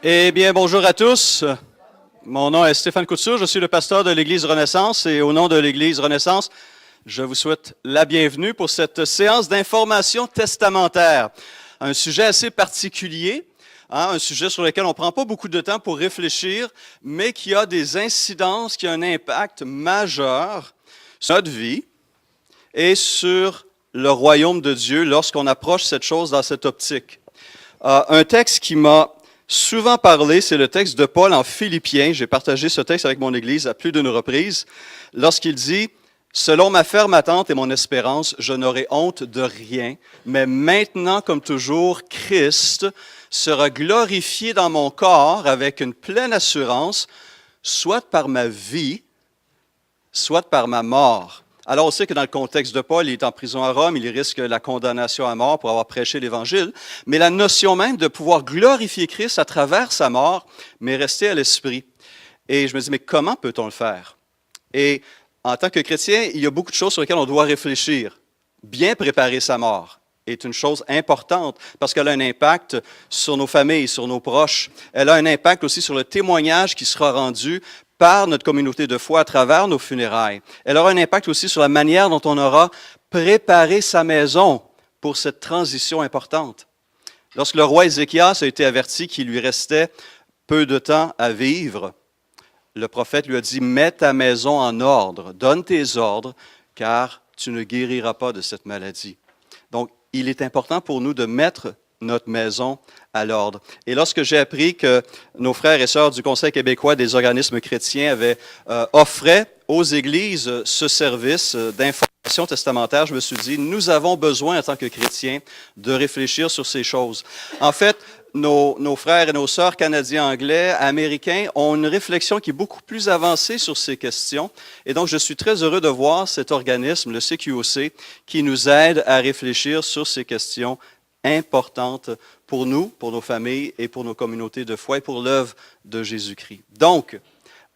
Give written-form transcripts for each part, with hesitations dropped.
Eh bien, bonjour à tous. Mon nom est Stéphane Couture, je suis le pasteur de l'Église Renaissance et au nom de l'Église Renaissance, je vous souhaite la bienvenue pour cette séance d'information testamentaire. Un sujet assez particulier, un sujet sur lequel on ne prend pas beaucoup de temps pour réfléchir, mais qui a des incidences, qui a un impact majeur sur notre vie et sur le royaume de Dieu lorsqu'on approche cette chose dans cette optique. Un texte qui m'a souvent parlé, c'est le texte de Paul en Philippiens. J'ai partagé ce texte avec mon Église à plus d'une reprise, lorsqu'il dit « Selon ma ferme attente et mon espérance, je n'aurai honte de rien, mais maintenant, comme toujours, Christ sera glorifié dans mon corps avec une pleine assurance, soit par ma vie, soit par ma mort. » Alors, on sait que dans le contexte de Paul, il est en prison à Rome, il risque la condamnation à mort pour avoir prêché l'Évangile, mais la notion même de pouvoir glorifier Christ à travers sa mort m'est restée à l'esprit. Et je me dis, mais comment peut-on le faire? Et en tant que chrétien, il y a beaucoup de choses sur lesquelles on doit réfléchir. Bien préparer sa mort est une chose importante parce qu'elle a un impact sur nos familles, sur nos proches. Elle a un impact aussi sur le témoignage qui sera rendu par notre communauté de foi à travers nos funérailles. Elle aura un impact aussi sur la manière dont on aura préparé sa maison pour cette transition importante. Lorsque le roi Ézéchias a été averti qu'il lui restait peu de temps à vivre, le prophète lui a dit « Mets ta maison en ordre, donne tes ordres, car tu ne guériras pas de cette maladie. » Donc, il est important pour nous de mettre notre maison à l'ordre. Et lorsque j'ai appris que nos frères et sœurs du Conseil québécois des organismes chrétiens offraient aux églises ce service d'information testamentaire, je me suis dit, nous avons besoin en tant que chrétiens de réfléchir sur ces choses. En fait, nos frères et nos sœurs canadiens, anglais, américains ont une réflexion qui est beaucoup plus avancée sur ces questions. Et donc, je suis très heureux de voir cet organisme, le CQOC, qui nous aide à réfléchir sur ces questions importantes pour nous, pour nos familles et pour nos communautés de foi et pour l'œuvre de Jésus-Christ. Donc,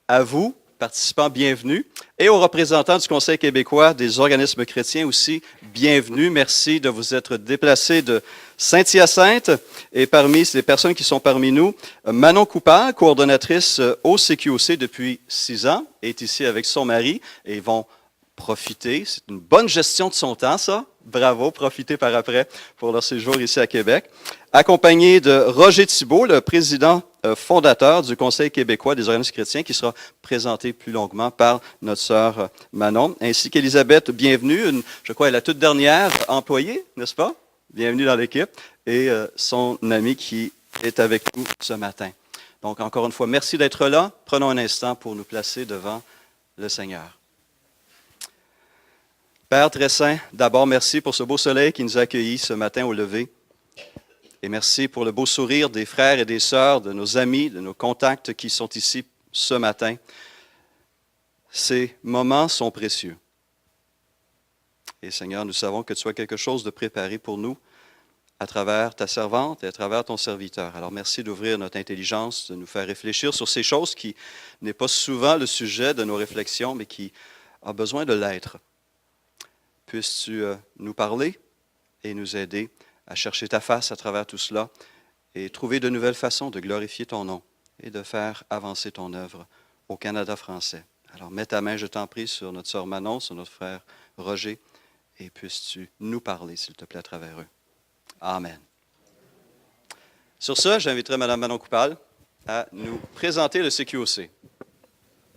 à vous, participants, bienvenue. Et aux représentants du Conseil québécois des organismes chrétiens aussi, bienvenue. Merci de vous être déplacés de Saint-Hyacinthe. Et parmi les personnes qui sont parmi nous, Manon Coupal, coordonnatrice au CQOC depuis 6 ans, est ici avec son mari et vont profiter. C'est une bonne gestion de son temps, ça. Bravo, profitez par après pour leur séjour ici à Québec. Accompagné de Roger Thibault, le président fondateur du Conseil québécois des organismes chrétiens, qui sera présenté plus longuement par notre sœur Manon, ainsi qu'Élisabeth Bienvenue, je crois, la toute dernière employée, n'est-ce pas? Bienvenue dans l'équipe, et son ami qui est avec nous ce matin. Donc, encore une fois, merci d'être là. Prenons un instant pour nous placer devant le Seigneur. Père très saint, d'abord merci pour ce beau soleil qui nous a accueillis ce matin au lever. Et merci pour le beau sourire des frères et des sœurs, de nos amis, de nos contacts qui sont ici ce matin. Ces moments sont précieux. Et Seigneur, nous savons que tu as quelque chose de préparé pour nous à travers ta servante et à travers ton serviteur. Alors merci d'ouvrir notre intelligence, de nous faire réfléchir sur ces choses qui n'est pas souvent le sujet de nos réflexions, mais qui a besoin de l'être. Puisses-tu nous parler et nous aider à chercher ta face à travers tout cela et trouver de nouvelles façons de glorifier ton nom et de faire avancer ton œuvre au Canada français. Alors, mets ta main, je t'en prie, sur notre sœur Manon, sur notre frère Roger, et puisses-tu nous parler, s'il te plaît, à travers eux. Amen. Sur ce, j'inviterai Mme Manon Coupal à nous présenter le CQOC.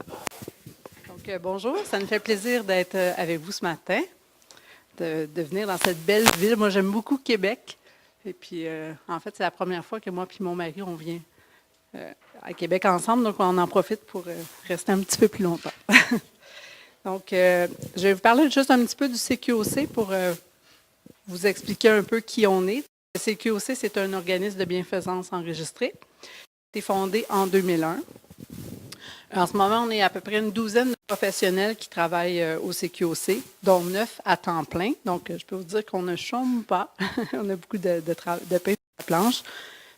Donc, bonjour, ça me fait plaisir d'être avec vous ce matin. De venir dans cette belle ville. Moi, j'aime beaucoup Québec. Et puis, en fait, c'est la première fois que moi et mon mari, on vient à Québec ensemble. Donc, on en profite pour rester un petit peu plus longtemps. Donc, je vais vous parler juste un petit peu du CQOC pour vous expliquer un peu qui on est. Le CQOC, c'est un organisme de bienfaisance enregistré. Il a été fondé en 2001. En ce moment, on est à peu près une douzaine de professionnels qui travaillent au CQOC, dont 9 à temps plein. Donc, je peux vous dire qu'on ne chôme pas. On a beaucoup de pain sur la planche.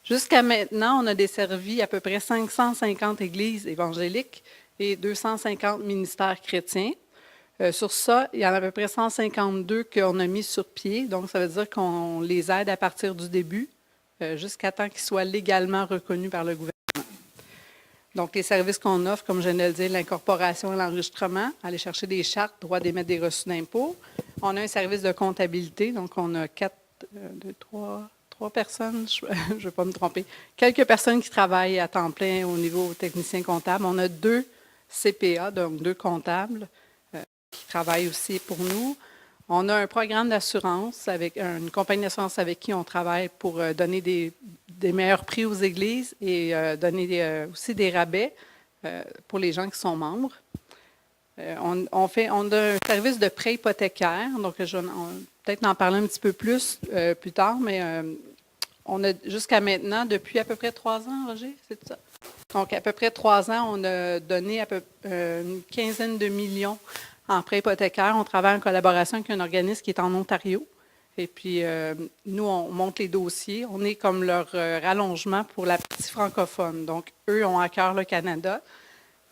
Jusqu'à maintenant, on a desservi à peu près 550 églises évangéliques et 250 ministères chrétiens. Sur ça, il y en a à peu près 152 qu'on a mis sur pied. Donc, ça veut dire qu'on les aide à partir du début jusqu'à temps qu'ils soient légalement reconnus par le gouvernement. Donc, les services qu'on offre, comme je viens de le dire, l'incorporation et l'enregistrement, aller chercher des chartes, droit d'émettre des reçus d'impôts. On a un service de comptabilité, donc on a trois personnes, je ne vais pas me tromper, quelques personnes qui travaillent à temps plein au niveau technicien comptable. On a 2 CPA, donc 2 comptables qui travaillent aussi pour nous. On a un programme d'assurance avec une compagnie d'assurance avec qui on travaille pour donner des meilleurs prix aux églises et donner aussi des rabais pour les gens qui sont membres. On a un service de prêt hypothécaire, donc je vais peut-être en parler un petit peu plus tard, mais on a jusqu'à maintenant, depuis à peu près 3 ans, Roger, c'est ça? Donc, à peu près 3 ans, on a donné une quinzaine de millions en prêt hypothécaire. On travaille en collaboration avec un organisme qui est en Ontario. Et puis, nous, on monte les dossiers. On est comme leur rallongement pour la partie francophone. Donc, eux ont à cœur le Canada.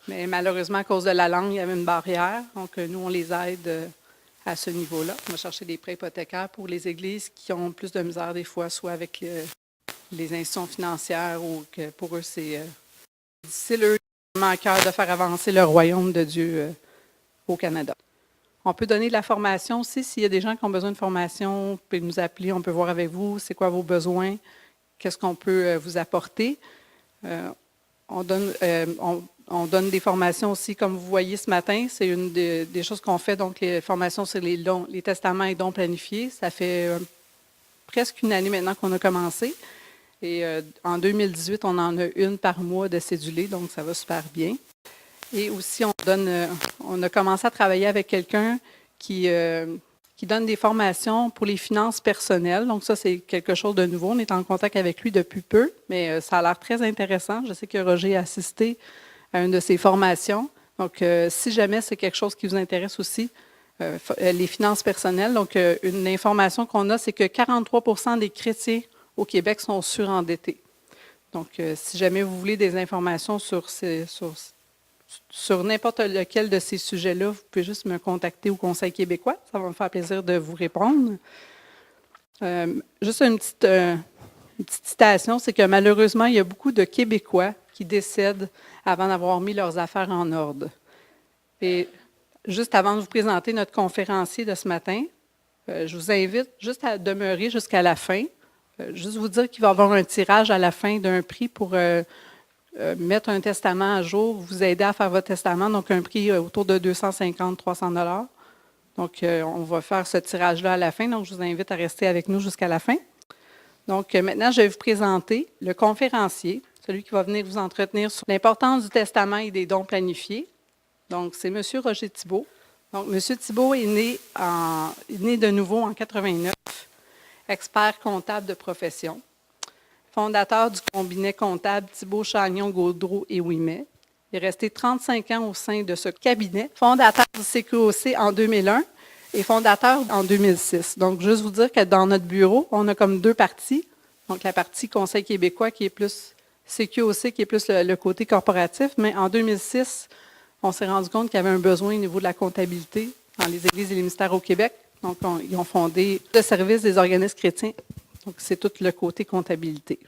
Mais malheureusement, à cause de la langue, il y avait une barrière. Donc, nous, on les aide à ce niveau-là. On va chercher des prêts hypothécaires pour les églises qui ont plus de misère des fois, soit avec les institutions financières ou que pour eux, c'est difficile, eux, à cœur de faire avancer le royaume de Dieu au Canada. On peut donner de la formation aussi. S'il y a des gens qui ont besoin de formation, vous pouvez nous appeler, on peut voir avec vous c'est quoi vos besoins, qu'est-ce qu'on peut vous apporter. On donne des formations aussi, comme vous voyez ce matin. C'est une des choses qu'on fait, donc les formations sur les dons, les testaments et dons planifiés. Ça fait presque une année maintenant qu'on a commencé. Et en 2018, on en a une par mois de cédulés, donc ça va super bien. Et aussi, on a commencé à travailler avec quelqu'un qui donne des formations pour les finances personnelles. Donc ça, c'est quelque chose de nouveau. On est en contact avec lui depuis peu, mais ça a l'air très intéressant. Je sais que Roger a assisté à une de ses formations. Donc, si jamais c'est quelque chose qui vous intéresse aussi, les finances personnelles. Donc, une information qu'on a, c'est que 43% des chrétiens au Québec sont surendettés. Donc, si jamais vous voulez des informations sur n'importe lequel de ces sujets-là, vous pouvez juste me contacter au Conseil québécois. Ça va me faire plaisir de vous répondre. Juste une petite citation, c'est que malheureusement, il y a beaucoup de Québécois qui décèdent avant d'avoir mis leurs affaires en ordre. Et juste avant de vous présenter notre conférencier de ce matin, je vous invite juste à demeurer jusqu'à la fin. Juste vous dire qu'il va y avoir un tirage à la fin d'un prix pour mettre un testament à jour, vous aider à faire votre testament, donc un prix autour de 250-300 $. Donc, on va faire ce tirage-là à la fin, donc je vous invite à rester avec nous jusqu'à la fin. Donc, maintenant, je vais vous présenter le conférencier, celui qui va venir vous entretenir sur l'importance du testament et des dons planifiés. Donc, c'est M. Roger Thibault. Donc, M. Thibault est né de nouveau en 89, expert comptable de profession. Fondateur du combiné comptable Thibault, Chagnon, Gaudreault et Ouimet. Il est resté 35 ans au sein de ce cabinet. Fondateur du CQOC en 2001 et fondateur en 2006. Donc, juste vous dire que dans notre bureau, on a comme 2 parties. Donc, la partie Conseil québécois qui est plus CQOC, qui est plus le côté corporatif. Mais en 2006, on s'est rendu compte qu'il y avait un besoin au niveau de la comptabilité dans les églises et les ministères au Québec. Donc, ils ont fondé le service des organismes chrétiens. Donc, c'est tout le côté comptabilité.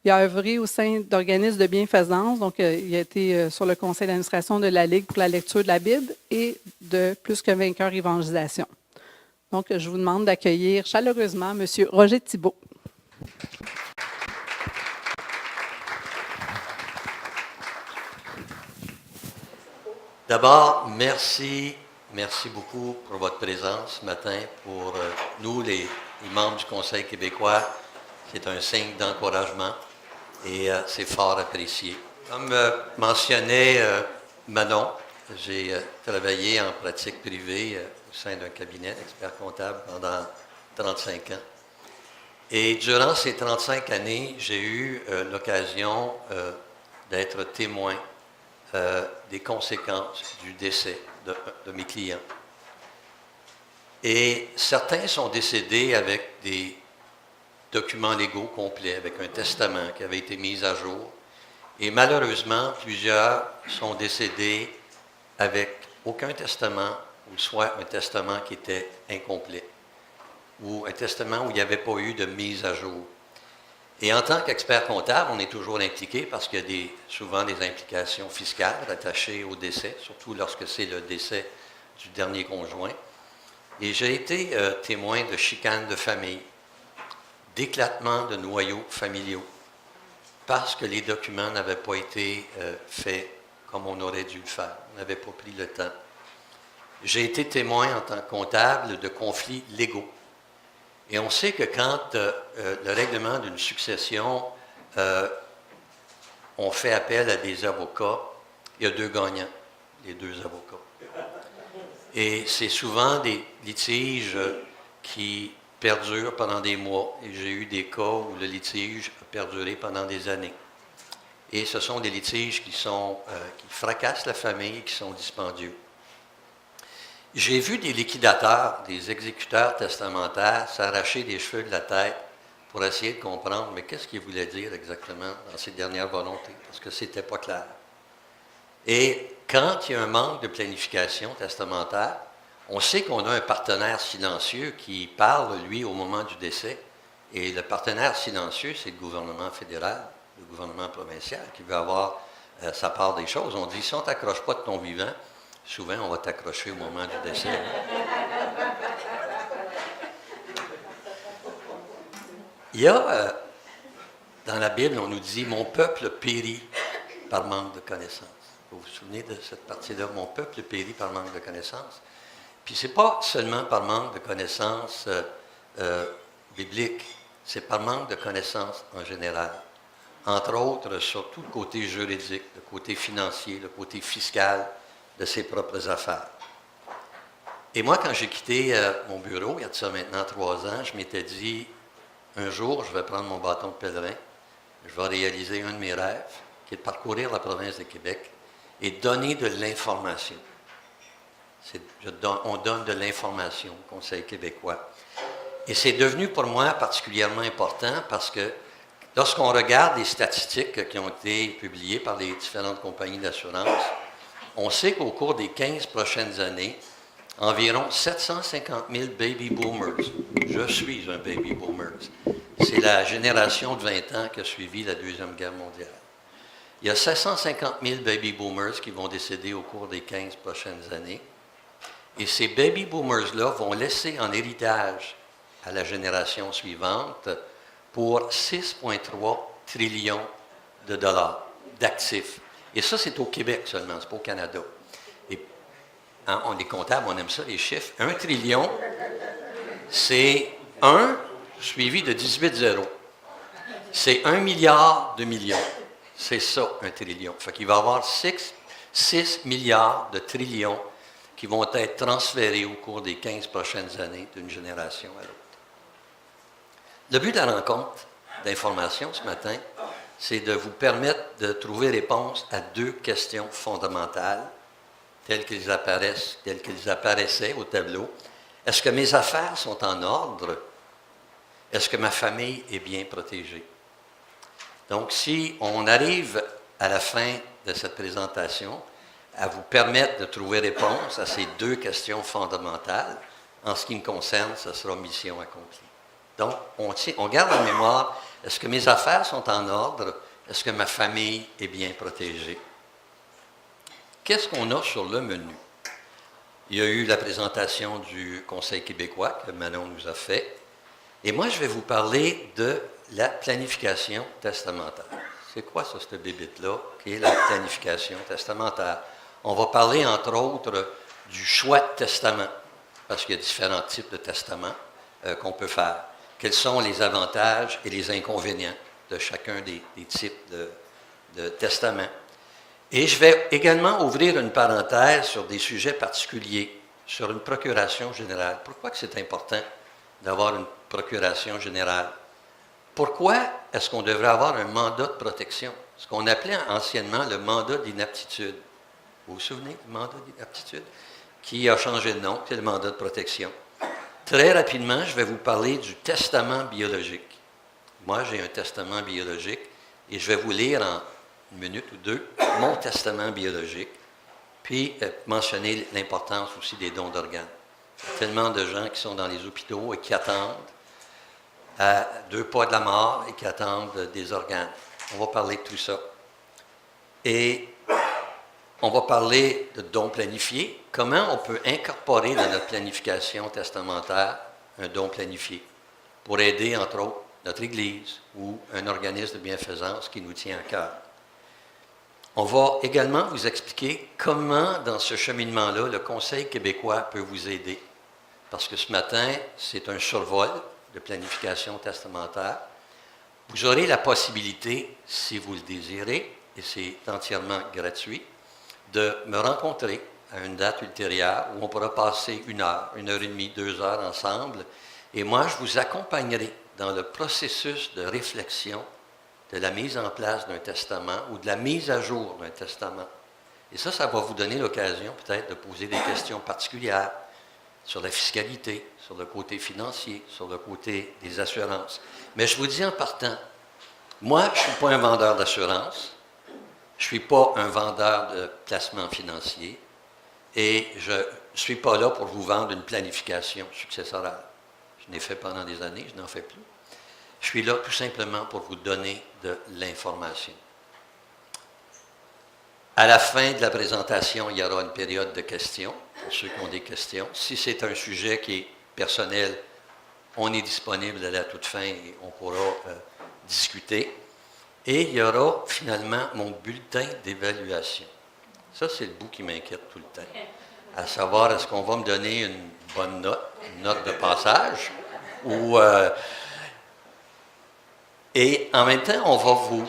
Il a œuvré au sein d'organismes de bienfaisance. Donc, il a été sur le conseil d'administration de la Ligue pour la lecture de la Bible et de Plus que vainqueur évangélisation. Donc, je vous demande d'accueillir chaleureusement M. Roger Thibault. D'abord, merci beaucoup pour votre présence ce matin. Pour nous, les membres du Conseil québécois, c'est un signe d'encouragement et c'est fort apprécié. Comme mentionnait Manon, j'ai travaillé en pratique privée au sein d'un cabinet d'experts comptables pendant 35 ans. Et durant ces 35 années, j'ai eu l'occasion d'être témoin des conséquences du décès de mes clients. Et certains sont décédés avec des documents légaux complets, avec un testament qui avait été mis à jour. Et malheureusement, plusieurs sont décédés avec aucun testament, ou soit un testament qui était incomplet, ou un testament où il n'y avait pas eu de mise à jour. Et en tant qu'expert comptable, on est toujours impliqué parce qu'il y a souvent des implications fiscales attachées au décès, surtout lorsque c'est le décès du dernier conjoint. Et j'ai été témoin de chicanes de famille, d'éclatements de noyaux familiaux, parce que les documents n'avaient pas été faits comme on aurait dû le faire. On n'avait pas pris le temps. J'ai été témoin en tant que comptable de conflits légaux. Et on sait que quand le règlement d'une succession, on fait appel à des avocats, il y a deux gagnants, les deux avocats. Et c'est souvent des litiges qui perdurent pendant des mois. Et j'ai eu des cas où le litige a perduré pendant des années. Et ce sont des litiges qui fracassent la famille, qui sont dispendieux. J'ai vu des liquidateurs, des exécuteurs testamentaires s'arracher les cheveux de la tête pour essayer de comprendre, mais qu'est-ce qu'il voulait dire exactement dans ses dernières volontés, parce que ce n'était pas clair. Et quand il y a un manque de planification testamentaire, on sait qu'on a un partenaire silencieux qui parle, lui, au moment du décès. Et le partenaire silencieux, c'est le gouvernement fédéral, le gouvernement provincial, qui veut avoir sa part des choses. On dit, si on ne t'accroche pas de ton vivant, souvent, on va t'accrocher au moment du décès. Il y a, dans la Bible, on nous dit « Mon peuple périt par manque de connaissance ». Vous vous souvenez de cette partie-là? « Mon peuple périt par manque de connaissance ». Puis ce n'est pas seulement par manque de connaissances bibliques, c'est par manque de connaissances en général. Entre autres, sur tout le côté juridique, le côté financier, le côté fiscal, de ses propres affaires. Et moi, quand j'ai quitté mon bureau, il y a de ça maintenant 3 ans, je m'étais dit, un jour, je vais prendre mon bâton de pèlerin, je vais réaliser un de mes rêves, qui est de parcourir la province de Québec et donner de l'information. On donne de l'information au Conseil québécois. Et c'est devenu pour moi particulièrement important parce que lorsqu'on regarde les statistiques qui ont été publiées par les différentes compagnies d'assurance, on sait qu'au cours des 15 prochaines années, environ 750 000 baby boomers, je suis un baby boomer, c'est la génération de 20 ans qui a suivi la Deuxième Guerre mondiale. Il y a 750 000 baby boomers qui vont décéder au cours des 15 prochaines années. Et ces baby boomers-là vont laisser en héritage à la génération suivante pour 6,3 trillions de dollars d'actifs. Et ça, c'est au Québec seulement, ce n'est pas au Canada. Et on est comptable, on aime ça, les chiffres. 1 trillion, c'est 1 suivi de 18 zéros. C'est 1 milliard de millions. C'est ça, 1 trillion. Fait qu'il va y avoir 6 milliards de trillions qui vont être transférés au cours des 15 prochaines années d'une génération à l'autre. Le but de la rencontre d'information ce matin, c'est de vous permettre de trouver réponse à 2 questions fondamentales, telles qu'elles apparaissaient au tableau. Est-ce que mes affaires sont en ordre? Est-ce que ma famille est bien protégée? Donc, si on arrive à la fin de cette présentation à vous permettre de trouver réponse à ces 2 questions fondamentales, en ce qui me concerne, ce sera mission accomplie. Donc, on garde en mémoire, est-ce que mes affaires sont en ordre? Est-ce que ma famille est bien protégée? Qu'est-ce qu'on a sur le menu? Il y a eu la présentation du Conseil québécois que Manon nous a fait. Et moi, je vais vous parler de la planification testamentaire. C'est quoi ça, cette bébite-là, qui est la planification testamentaire? On va parler, entre autres, du choix de testament, parce qu'il y a différents types de testaments qu'on peut faire. Quels sont les avantages et les inconvénients de chacun des types de testaments? Et je vais également ouvrir une parenthèse sur des sujets particuliers, sur une procuration générale. Pourquoi que c'est important d'avoir une procuration générale? Pourquoi est-ce qu'on devrait avoir un mandat de protection? Ce qu'on appelait anciennement le mandat d'inaptitude. Vous vous souvenez du mandat d'inaptitude? Qui a changé de nom, c'est le mandat de protection. Très rapidement, je vais vous parler du testament biologique. Moi, j'ai un testament biologique et je vais vous lire en 1 minute ou 2 mon testament biologique, puis mentionner l'importance aussi des dons d'organes. Il y a tellement de gens qui sont dans les hôpitaux et qui attendent à 2 pas de la mort et qui attendent des organes. On va parler de tout ça. Et on va parler de dons planifiés. Comment on peut incorporer dans notre planification testamentaire un don planifié pour aider, entre autres, notre Église ou un organisme de bienfaisance qui nous tient à cœur. On va également vous expliquer comment, dans ce cheminement-là, le Conseil québécois peut vous aider. Parce que ce matin, c'est un survol de planification testamentaire. Vous aurez la possibilité, si vous le désirez, et c'est entièrement gratuit, de me rencontrer à une date ultérieure où on pourra passer 1 heure, 1 heure et demie, 2 heures ensemble. Et moi, je vous accompagnerai dans le processus de réflexion de la mise en place d'un testament ou de la mise à jour d'un testament. Et ça va vous donner l'occasion peut-être de poser des questions particulières sur la fiscalité, sur le côté financier, sur le côté des assurances. Mais je vous dis en partant, moi, je ne suis pas un vendeur d'assurance, je ne suis pas un vendeur de placement financier et je ne suis pas là pour vous vendre une planification successorale. Je l'ai fait pendant des années, je n'en fais plus. Je suis là tout simplement pour vous donner de l'information. À la fin de la présentation, il y aura une période de questions, pour ceux qui ont des questions. Si c'est un sujet qui est personnel, on est disponible à la toute fin et on pourra discuter. Et il y aura finalement mon bulletin d'évaluation. Ça, c'est le bout qui m'inquiète tout le temps. À savoir, est-ce qu'on va me donner une bonne note, une note de passage, ou... et en même temps, on va vous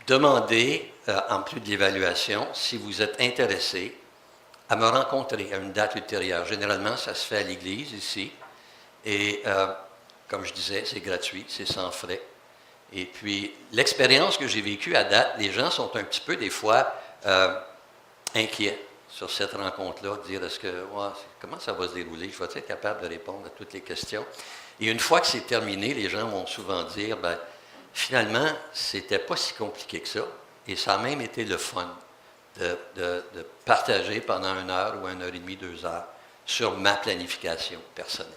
demander, en plus de l'évaluation, si vous êtes intéressé à me rencontrer à une date ultérieure. Généralement, ça se fait à l'église ici. Et comme je disais, c'est gratuit, c'est sans frais. Et puis, l'expérience que j'ai vécue à date, les gens sont un petit peu, des fois, inquiets sur cette rencontre-là, de dire, comment ça va se dérouler? Je vais être capable de répondre à toutes les questions? Et une fois que c'est terminé, les gens vont souvent dire, finalement, c'était pas si compliqué que ça. Et ça a même été le fun de partager pendant 1 heure ou 1 heure et demie, 2 heures sur ma planification personnelle.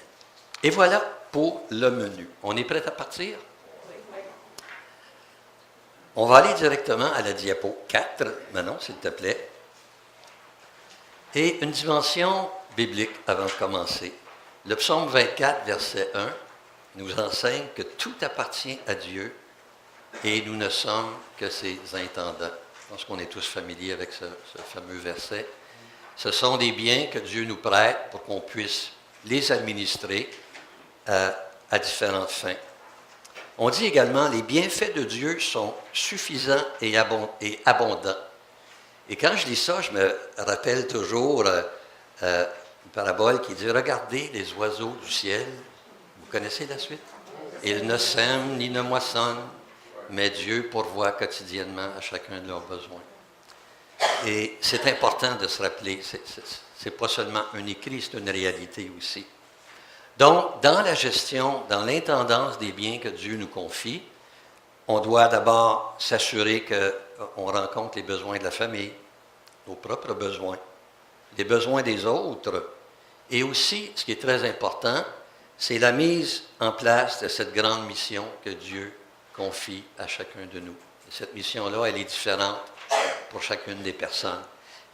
Et voilà pour le menu. On est prêt à partir? On va aller directement à la diapo 4. Manon, s'il te plaît. Et une dimension biblique avant de commencer. Le psaume 24, verset 1, nous enseigne que tout appartient à Dieu et nous ne sommes que ses intendants. Je pense qu'on est tous familiers avec ce fameux verset. Ce sont des biens que Dieu nous prête pour qu'on puisse les administrer à différentes fins. On dit également, les bienfaits de Dieu sont suffisants et abondants. Et quand je lis ça, je me rappelle toujours une parabole qui dit, regardez les oiseaux du ciel. Vous connaissez la suite? Ils ne sèment ni ne moissonnent, mais Dieu pourvoit quotidiennement à chacun de leurs besoins. Et c'est important de se rappeler, c'est pas seulement un écrit, c'est une réalité aussi. Donc, dans la gestion, dans l'intendance des biens que Dieu nous confie, on doit d'abord s'assurer qu'on rencontre les besoins de la famille, nos propres besoins, les besoins des autres, et aussi, ce qui est très important, c'est la mise en place de cette grande mission que Dieu confie à chacun de nous. Et cette mission-là, elle est différente pour chacune des personnes.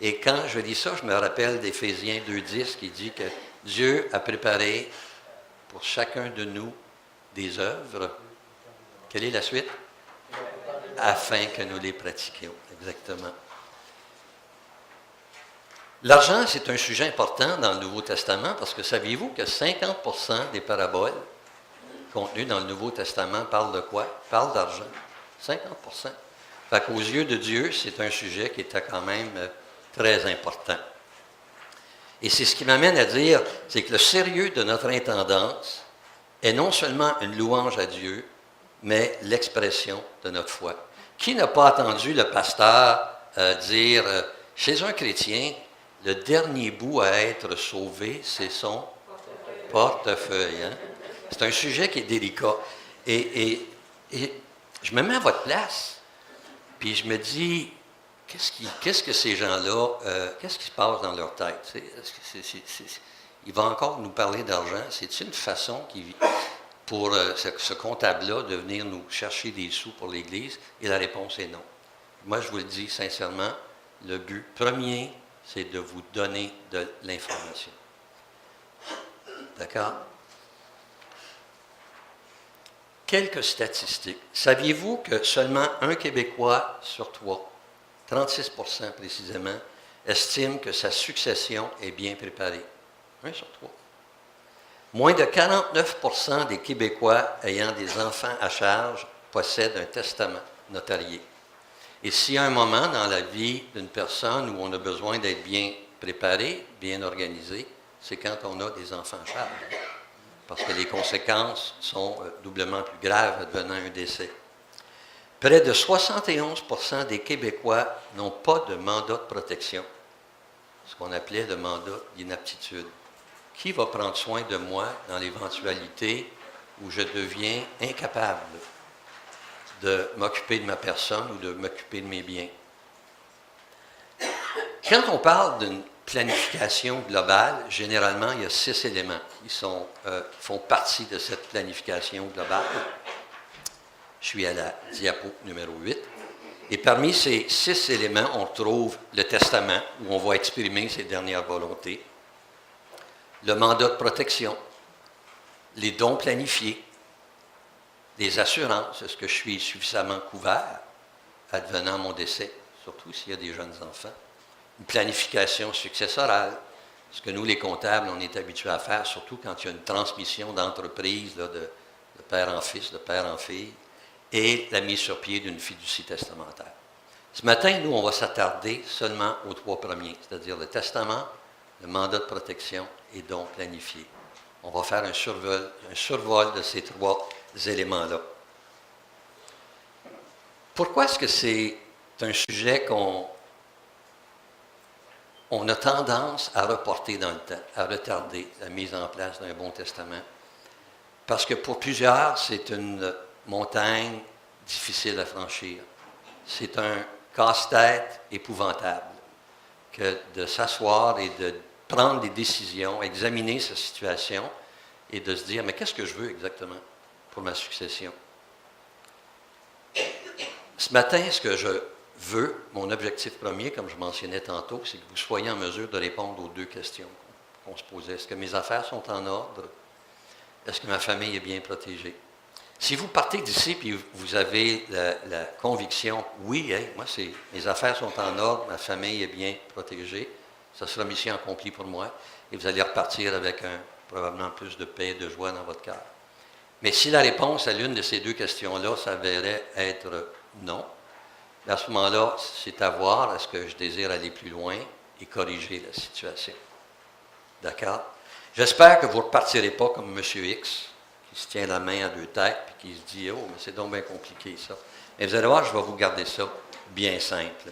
Et quand je lis ça, je me rappelle d'Éphésiens 2.10 qui dit que Dieu a préparé pour chacun de nous des œuvres. Quelle est la suite? Afin que nous les pratiquions. Exactement. L'argent, c'est un sujet important dans le Nouveau Testament parce que saviez-vous que 50% des paraboles contenues dans le Nouveau Testament parlent de quoi? Parlent d'argent. 50%. Fait qu'aux yeux de Dieu, c'est un sujet qui était quand même très important. Et c'est ce qui m'amène à dire, c'est que le sérieux de notre intendance est non seulement une louange à Dieu, mais l'expression de notre foi. Qui n'a pas entendu le pasteur dire, chez un chrétien, le dernier bout à être sauvé, c'est son portefeuille. Hein? C'est un sujet qui est délicat. Et je me mets à votre place, puis je me dis, qu'est-ce que ces gens-là, qu'est-ce qui se passe dans leur tête? Il va encore nous parler d'argent. C'est une façon pour ce comptable-là de venir nous chercher des sous pour l'Église? Et la réponse est non. Moi, je vous le dis sincèrement, le but premier, c'est de vous donner de l'information. D'accord? Quelques statistiques. Saviez-vous que seulement un Québécois sur 3, 36% précisément, estime que sa succession est bien préparée? 1 sur 3. Moins de 49% des Québécois ayant des enfants à charge possèdent un testament notarié. Et s'il y a un moment dans la vie d'une personne où on a besoin d'être bien préparé, bien organisé, c'est quand on a des enfants à charge. Parce que les conséquences sont doublement plus graves advenant un décès. Près de 71% des Québécois n'ont pas de mandat de protection, ce qu'on appelait le mandat d'inaptitude. Qui va prendre soin de moi dans l'éventualité où je deviens incapable de m'occuper de ma personne ou de m'occuper de mes biens? Quand on parle d'une planification globale, généralement, il y a 6 éléments qui font partie de cette planification globale. Je suis à la diapo numéro 8. Et parmi ces 6 éléments, on trouve le testament, où on va exprimer ses dernières volontés, le mandat de protection, les dons planifiés, les assurances, est-ce que je suis suffisamment couvert advenant mon décès, surtout s'il y a des jeunes enfants, une planification successorale, ce que nous, les comptables, on est habitués à faire, surtout quand il y a une transmission d'entreprise là, de père en fils, de père en fille, et la mise sur pied d'une fiducie testamentaire. Ce matin, nous, on va s'attarder seulement aux 3 premiers, c'est-à-dire le testament, le mandat de protection et dons planifiés. On va faire un survol de ces 3 éléments-là. Pourquoi est-ce que c'est un sujet qu'on a tendance à reporter dans le temps, à retarder la mise en place d'un bon testament? Parce que pour plusieurs, c'est une montagne difficile à franchir. C'est un casse-tête épouvantable que de s'asseoir et de prendre des décisions, examiner sa situation et de se dire, mais qu'est-ce que je veux exactement pour ma succession? Ce matin, ce que je veux, mon objectif premier, comme je mentionnais tantôt, c'est que vous soyez en mesure de répondre aux 2 questions qu'on se posait. Est-ce que mes affaires sont en ordre? Est-ce que ma famille est bien protégée? Si vous partez d'ici et vous avez la conviction, oui, moi, mes affaires sont en ordre, ma famille est bien protégée, ça sera mission accomplie pour moi, et vous allez repartir avec probablement plus de paix et de joie dans votre cœur. Mais si la réponse à l'une de ces 2 questions-là s'avérait être non, à ce moment-là, c'est à voir, est-ce que je désire aller plus loin et corriger la situation. D'accord? J'espère que vous ne repartirez pas comme M. X, qui se tient la main à 2 têtes et qui se dit « Oh, mais c'est donc bien compliqué, ça. » Mais vous allez voir, je vais vous garder ça bien simple.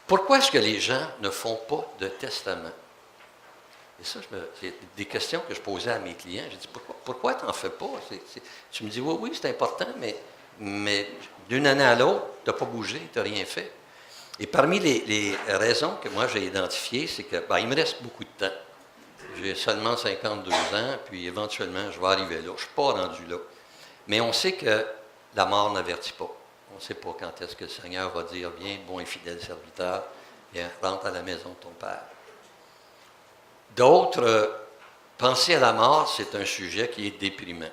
Pourquoi est-ce que les gens ne font pas de testament? Et ça, c'est des questions que je posais à mes clients. J'ai dit, pourquoi tu n'en fais pas? Tu me dis, oui, c'est important, mais d'une année à l'autre, tu n'as pas bougé, tu n'as rien fait. Et parmi les raisons que moi j'ai identifiées, c'est que il me reste beaucoup de temps. J'ai seulement 52 ans, puis éventuellement, je vais arriver là. Je ne suis pas rendu là. Mais on sait que la mort n'avertit pas. On ne sait pas quand est-ce que le Seigneur va dire, viens, bon et fidèle serviteur, viens, rentre à la maison de ton Père. D'autres, penser à la mort, c'est un sujet qui est déprimant.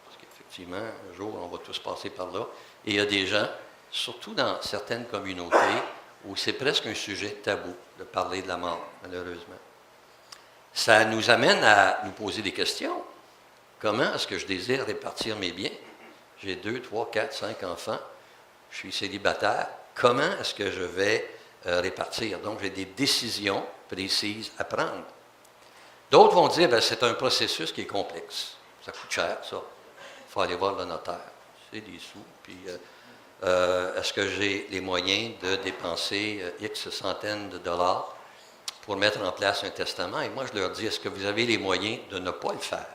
Parce qu'effectivement, un jour, on va tous passer par là. Et il y a des gens, surtout dans certaines communautés, où c'est presque un sujet tabou de parler de la mort, malheureusement. Ça nous amène à nous poser des questions. Comment est-ce que je désire répartir mes biens? J'ai 2, 3, 4, 5 enfants. Je suis célibataire. Comment est-ce que je vais répartir? Donc, j'ai des décisions précises à prendre. D'autres vont dire, c'est un processus qui est complexe. Ça coûte cher, ça. Il faut aller voir le notaire. C'est des sous. Puis, est-ce que j'ai les moyens de dépenser X centaines de dollars pour mettre en place un testament? Et moi, je leur dis, est-ce que vous avez les moyens de ne pas le faire?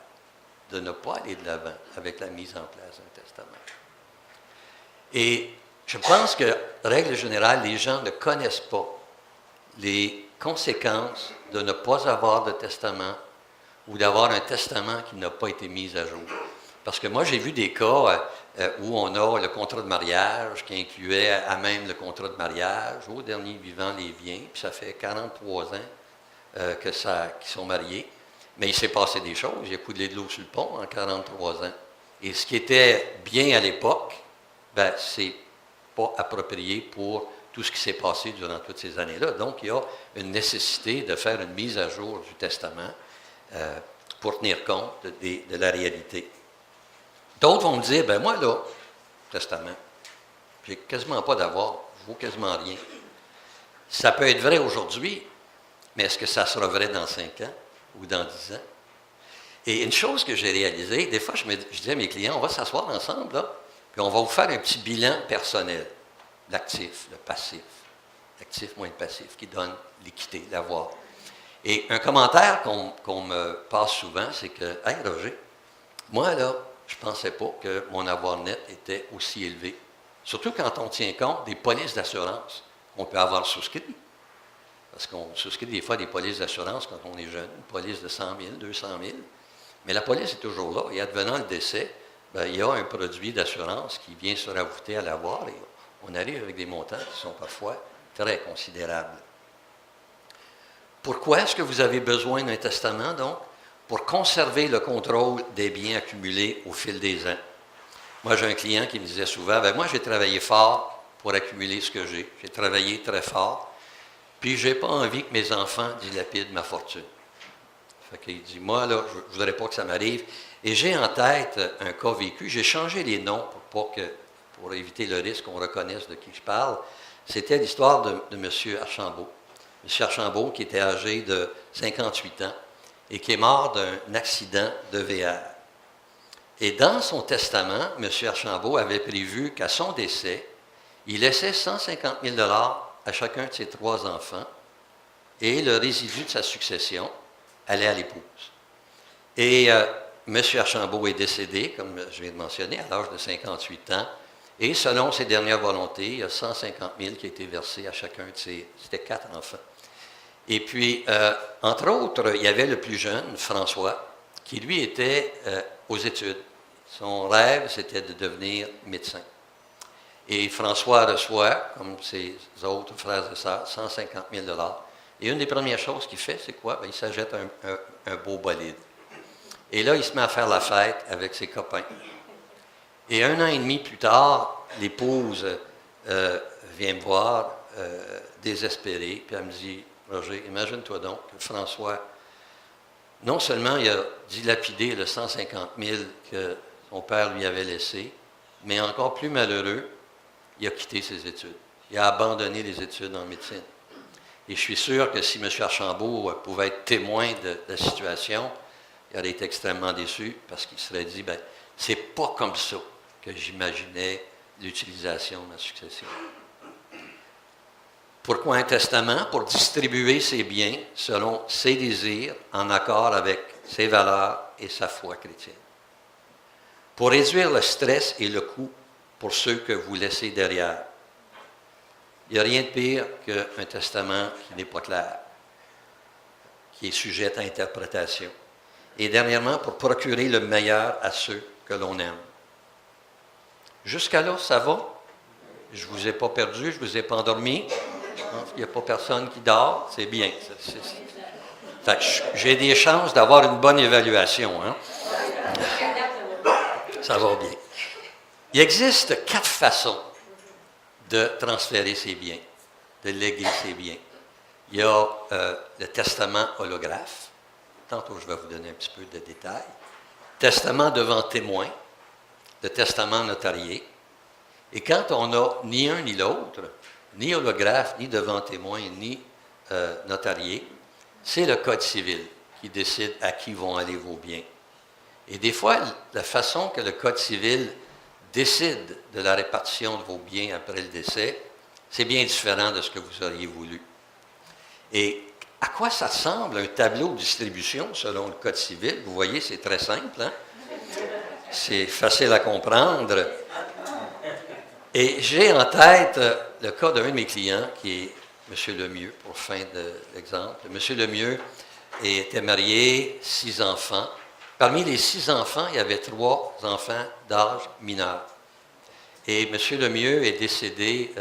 De ne pas aller de l'avant avec la mise en place d'un testament? Et je pense que, règle générale, les gens ne connaissent pas les conséquences de ne pas avoir de testament ou d'avoir un testament qui n'a pas été mis à jour. Parce que moi, j'ai vu des cas où on a le contrat de mariage qui incluait à même le contrat de mariage, au dernier vivant les biens, puis ça fait 43 ans qu'ils sont mariés. Mais il s'est passé des choses. Il a coulé de l'eau sur le pont en 43 ans. Et ce qui était bien à l'époque, ben, c'est pas approprié pour tout ce qui s'est passé durant toutes ces années-là. Donc, il y a une nécessité de faire une mise à jour du testament pour tenir compte de la réalité. D'autres vont me dire, ben moi, là, testament, j'ai quasiment pas d'avoir, je vaux quasiment rien. Ça peut être vrai aujourd'hui, mais est-ce que ça sera vrai dans 5 ans ou dans 10 ans? Et une chose que j'ai réalisée, des fois, je disais à mes clients, on va s'asseoir ensemble, là, puis on va vous faire un petit bilan personnel. L'actif, le passif. L'actif moins le passif, qui donne l'équité, l'avoir. Et un commentaire qu'on me passe souvent, c'est que, « Hey, Roger, moi, là, je ne pensais pas que mon avoir net était aussi élevé. » Surtout quand on tient compte des polices d'assurance qu'on peut avoir souscrites. Parce qu'on souscrit des fois des polices d'assurance quand on est jeune, une police de 100 000, 200 000. Mais la police est toujours là. Et advenant le décès, bien, il y a un produit d'assurance qui vient se rajouter à l'avoir. Et on arrive avec des montants qui sont parfois très considérables. Pourquoi est-ce que vous avez besoin d'un testament, donc? Pour conserver le contrôle des biens accumulés au fil des ans. Moi, j'ai un client qui me disait souvent, ben moi, j'ai travaillé fort pour accumuler ce que j'ai. J'ai travaillé très fort, puis je n'ai pas envie que mes enfants dilapident ma fortune. Fait qu'il dit, moi, là, je ne voudrais pas que ça m'arrive. Et j'ai en tête un cas vécu. J'ai changé les noms pour éviter le risque qu'on reconnaisse de qui je parle. C'était l'histoire de M. Archambault. M. Archambault, qui était âgé de 58 ans et qui est mort d'un accident de VR. Et dans son testament, M. Archambault avait prévu qu'à son décès, il laissait 150 000 $ à chacun de ses 3 enfants et le résidu de sa succession allait à l'épouse. Et M. Archambault est décédé, comme je viens de mentionner, à l'âge de 58 ans. Et selon ses dernières volontés, il y a 150 000 qui a été versé à chacun de c'était 4 enfants. Et puis, entre autres, il y avait le plus jeune, François, qui lui était aux études. Son rêve, c'était de devenir médecin. Et François reçoit, comme ses autres frères et sœurs, 150 000 $. Et une des premières choses qu'il fait, c'est quoi? Bien, il s'achète un beau bolide. Et là, il se met à faire la fête avec ses copains. Et 1 an et demi plus tard, l'épouse vient me voir, désespérée, puis elle me dit, Roger, imagine-toi donc que François, non seulement il a dilapidé le 150 000 que son père lui avait laissé, mais encore plus malheureux, il a quitté ses études. Il a abandonné les études en médecine. Et je suis sûr que si M. Archambault pouvait être témoin de la situation, il aurait été extrêmement déçu parce qu'il se serait dit, bien, c'est pas comme ça que j'imaginais l'utilisation de ma succession. Pourquoi un testament? Pour distribuer ses biens selon ses désirs, en accord avec ses valeurs et sa foi chrétienne. Pour réduire le stress et le coût pour ceux que vous laissez derrière. Il n'y a rien de pire qu'un testament qui n'est pas clair, qui est sujet à interprétation. Et dernièrement, pour procurer le meilleur à ceux que l'on aime. Jusqu'à là, ça va? Je ne vous ai pas perdu, je ne vous ai pas endormi. Je pense qu'il n'y a pas personne qui dort. C'est bien. Fait que j'ai des chances d'avoir une bonne évaluation. Hein? Ça va bien. Il existe 4 façons de transférer ses biens, de léguer ses biens. Il y a le testament holographe. Tantôt, je vais vous donner un petit peu de détails. Testament devant témoin, le testament notarié. Et quand on n'a ni un ni l'autre, ni holographe, ni devant témoin, ni notarié, c'est le Code civil qui décide à qui vont aller vos biens. Et des fois, la façon que le Code civil décide de la répartition de vos biens après le décès, c'est bien différent de ce que vous auriez voulu. Et à quoi ça ressemble un tableau de distribution selon le Code civil? Vous voyez, c'est très simple, hein? C'est facile à comprendre. Et j'ai en tête le cas d'un de mes clients, qui est M. Lemieux, pour fin de l'exemple. M. Lemieux était marié, 6 enfants, Parmi les 6 enfants, il y avait 3 enfants d'âge mineur. Et M. Lemieux est décédé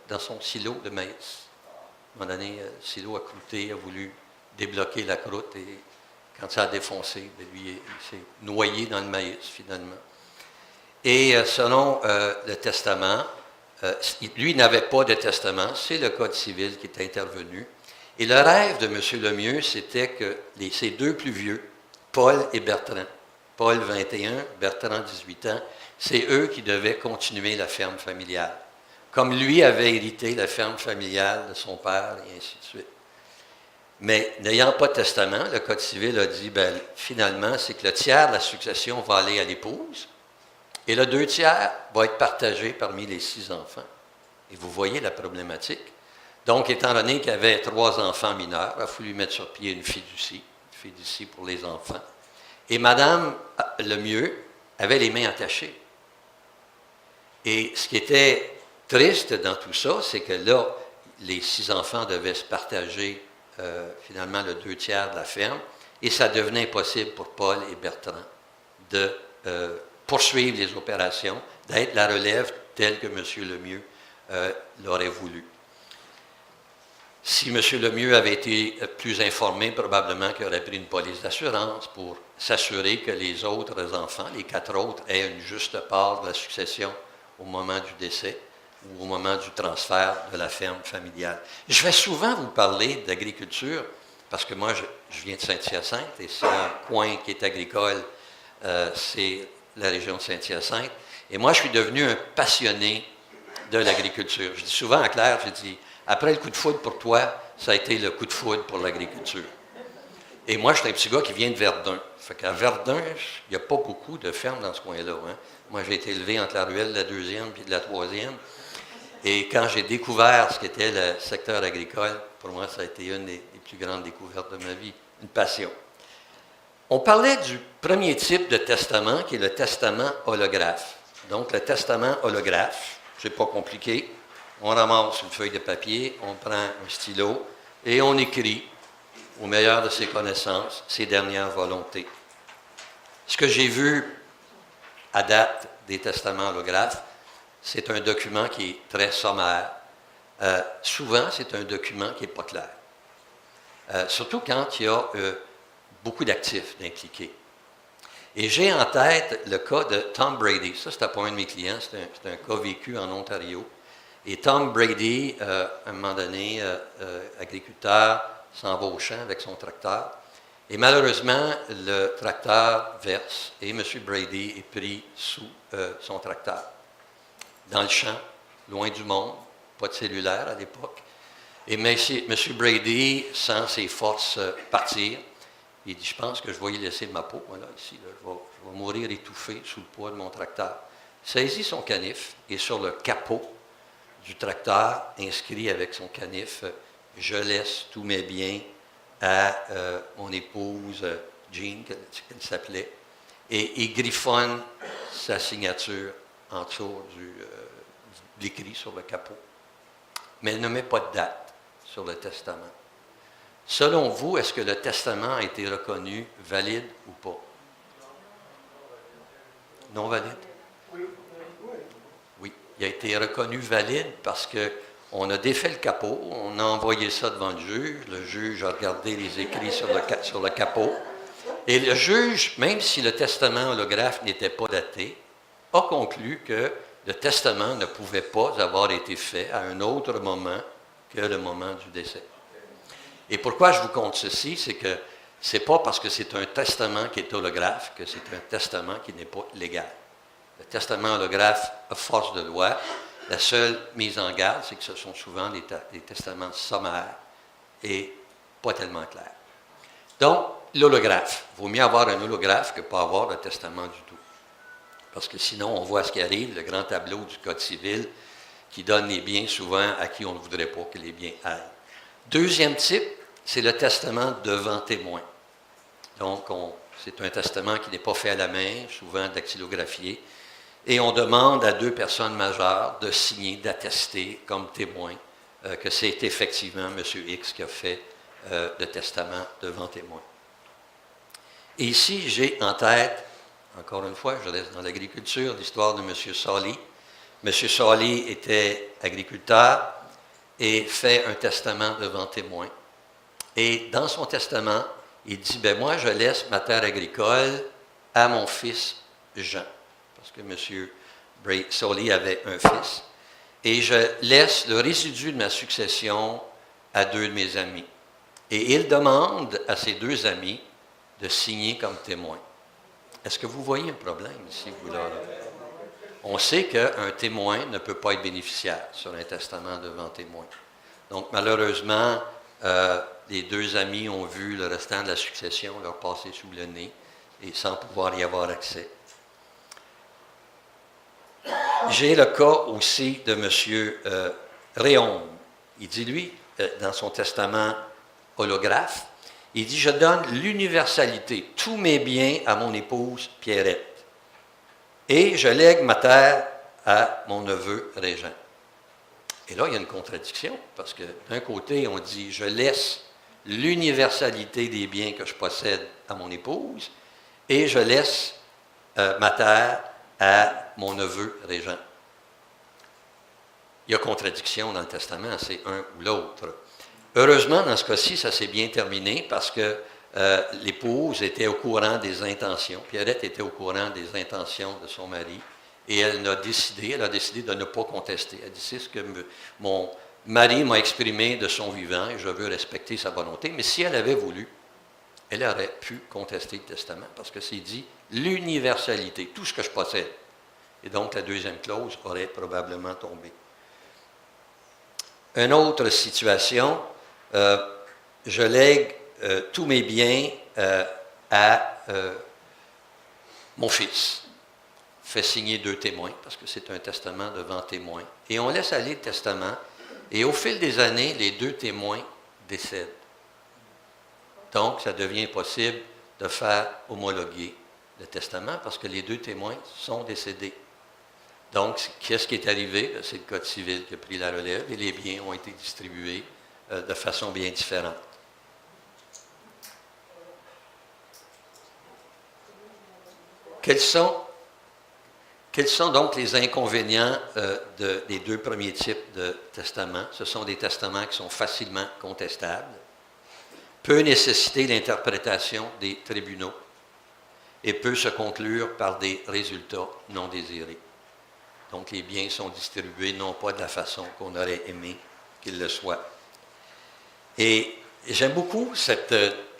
dans son silo de maïs. À un moment donné, le silo a croûté, a voulu débloquer la croûte et quand ça a défoncé, lui, il s'est noyé dans le maïs finalement. Et selon le testament, lui n'avait pas de testament, c'est le Code civil qui est intervenu. Et le rêve de M. Lemieux, c'était que ses 2 plus vieux, Paul et Bertrand, Paul 21, Bertrand 18 ans, c'est eux qui devaient continuer la ferme familiale. Comme lui avait hérité la ferme familiale de son père, et ainsi de suite. Mais n'ayant pas de testament, le Code civil a dit, finalement, c'est que le tiers de la succession va aller à l'épouse, et le 2 tiers va être partagé parmi les 6 enfants. Et vous voyez la problématique. Donc, étant donné qu'il y avait 3 enfants mineurs, il a fallu mettre sur pied une fiducie pour les enfants. Et Mme Lemieux avait les mains attachées. Et ce qui était triste dans tout ça, c'est que là, les 6 enfants devaient se partager finalement le 2 tiers de la ferme, et ça devenait impossible pour Paul et Bertrand de poursuivre les opérations, d'être la relève telle que M. Lemieux l'aurait voulu. Si M. Lemieux avait été plus informé, probablement qu'il aurait pris une police d'assurance pour s'assurer que les autres enfants, les 4 autres, aient une juste part de la succession au moment du décès ou au moment du transfert de la ferme familiale. Je vais souvent vous parler d'agriculture, parce que moi, je viens de Saint-Hyacinthe, et c'est un coin qui est agricole, c'est la région de Saint-Hyacinthe. Et moi, je suis devenu un passionné de l'agriculture. Je dis souvent à Claire, je dis, après le coup de foudre pour toi, ça a été le coup de foudre pour l'agriculture. Et moi, je suis un petit gars qui vient de Verdun. Fait qu'à Verdun, il n'y a pas beaucoup de fermes dans ce coin-là. Hein. Moi, j'ai été élevé entre la ruelle de la 2e et de la 3e. Et quand j'ai découvert ce qu'était le secteur agricole, pour moi, ça a été une des plus grandes découvertes de ma vie, une passion. On parlait du premier type de testament, qui est le testament holographe. Donc, le testament holographe, c'est pas compliqué. On ramasse une feuille de papier, on prend un stylo et on écrit, au meilleur de ses connaissances, ses dernières volontés. Ce que j'ai vu à date des testaments holographes, c'est un document qui est très sommaire. Souvent, c'est un document qui n'est pas clair. Surtout quand il y a beaucoup d'actifs d'impliqués. Et j'ai en tête le cas de Tom Brady. Ça, c'était pas un de mes clients, c'est un cas vécu en Ontario. Et Tom Brady, à un moment donné, agriculteur, s'en va au champ avec son tracteur. Et malheureusement, le tracteur verse et M. Brady est pris sous son tracteur. Dans le champ, loin du monde, pas de cellulaire à l'époque. Et M. Brady sent ses forces partir. Il dit, je pense que je vais y laisser ma peau, voilà, ici. Là, je vais mourir étouffé sous le poids de mon tracteur. Il saisit son canif et sur le capot du tracteur, inscrit avec son canif, je laisse tous mes biens à mon épouse Jean, qu'elle s'appelait, et il griffonne sa signature en dessous de l'écrit sur le capot. Mais il ne met pas de date sur le testament. Selon vous, est-ce que le testament a été reconnu valide ou pas? Non valide? Oui, il a été reconnu valide parce qu'on a défait le capot, on a envoyé ça devant le juge a regardé les écrits sur le capot, et le juge, même si le testament holographe n'était pas daté, a conclu que le testament ne pouvait pas avoir été fait à un autre moment que le moment du décès. Et pourquoi je vous compte ceci, c'est que ce n'est pas parce que c'est un testament qui est holographe que c'est un testament qui n'est pas légal. Le testament holographe a force de loi. La seule mise en garde, c'est que ce sont souvent des testaments sommaires et pas tellement clairs. Donc, l'holographe. Il vaut mieux avoir un holographe que pas avoir de testament du tout. Parce que sinon, on voit ce qui arrive, le grand tableau du Code civil qui donne les biens souvent à qui on ne voudrait pas que les biens aillent. Deuxième type, c'est le testament devant témoin. Donc, c'est un testament qui n'est pas fait à la main, souvent dactylographié, et on demande à 2 personnes majeures de signer, d'attester comme témoin que c'est effectivement M. X qui a fait le testament devant témoin. Et ici, j'ai en tête, encore une fois, je reste dans l'agriculture, l'histoire de M. Sali. M. Sali était agriculteur et fait un testament devant témoin. Et dans son testament, il dit, ben moi, je laisse ma terre agricole à mon fils Jean, parce que M. Sali avait un fils, et je laisse le résidu de ma succession à 2 de mes amis. Et il demande à ces 2 amis de signer comme témoin. Est-ce que vous voyez un problème ici, vous là? On sait qu'un témoin ne peut pas être bénéficiaire sur un testament devant témoin. Donc, malheureusement, les 2 amis ont vu le restant de la succession leur passer sous le nez et sans pouvoir y avoir accès. J'ai le cas aussi de M. Réaume. Il dit, lui, dans son testament holographe, il dit, je donne l'universalité, tous mes biens à mon épouse Pierrette, et je lègue ma terre à mon neveu Régent. Et là, il y a une contradiction, parce que d'un côté, on dit, je laisse l'universalité des biens que je possède à mon épouse, et je laisse ma terre à mon neveu Régent. Il y a contradiction dans le testament, c'est un ou l'autre. Heureusement, dans ce cas-ci, ça s'est bien terminé parce que l'épouse était au courant des intentions. Pierrette était au courant des intentions de son mari et elle a décidé de ne pas contester. Elle dit, c'est ce que mon mari m'a exprimé de son vivant et je veux respecter sa volonté. Mais si elle avait voulu, elle aurait pu contester le testament parce que c'est dit l'universalité, tout ce que je possède. Et donc, la deuxième clause aurait probablement tombé. Une autre situation, je lègue tous mes biens à mon fils. Fait signer 2 témoins, parce que c'est un testament devant témoin. Et on laisse aller le testament, et au fil des années, les 2 témoins décèdent. Donc, ça devient possible de faire homologuer le testament, parce que les 2 témoins sont décédés. Donc, qu'est-ce qui est arrivé? C'est le Code civil qui a pris la relève et les biens ont été distribués de façon bien différente. Quels sont donc les inconvénients des 2 premiers types de testaments? Ce sont des testaments qui sont facilement contestables, peut nécessiter l'interprétation des tribunaux et peut se conclure par des résultats non désirés. Donc, les biens sont distribués non pas de la façon qu'on aurait aimé qu'ils le soient. Et j'aime beaucoup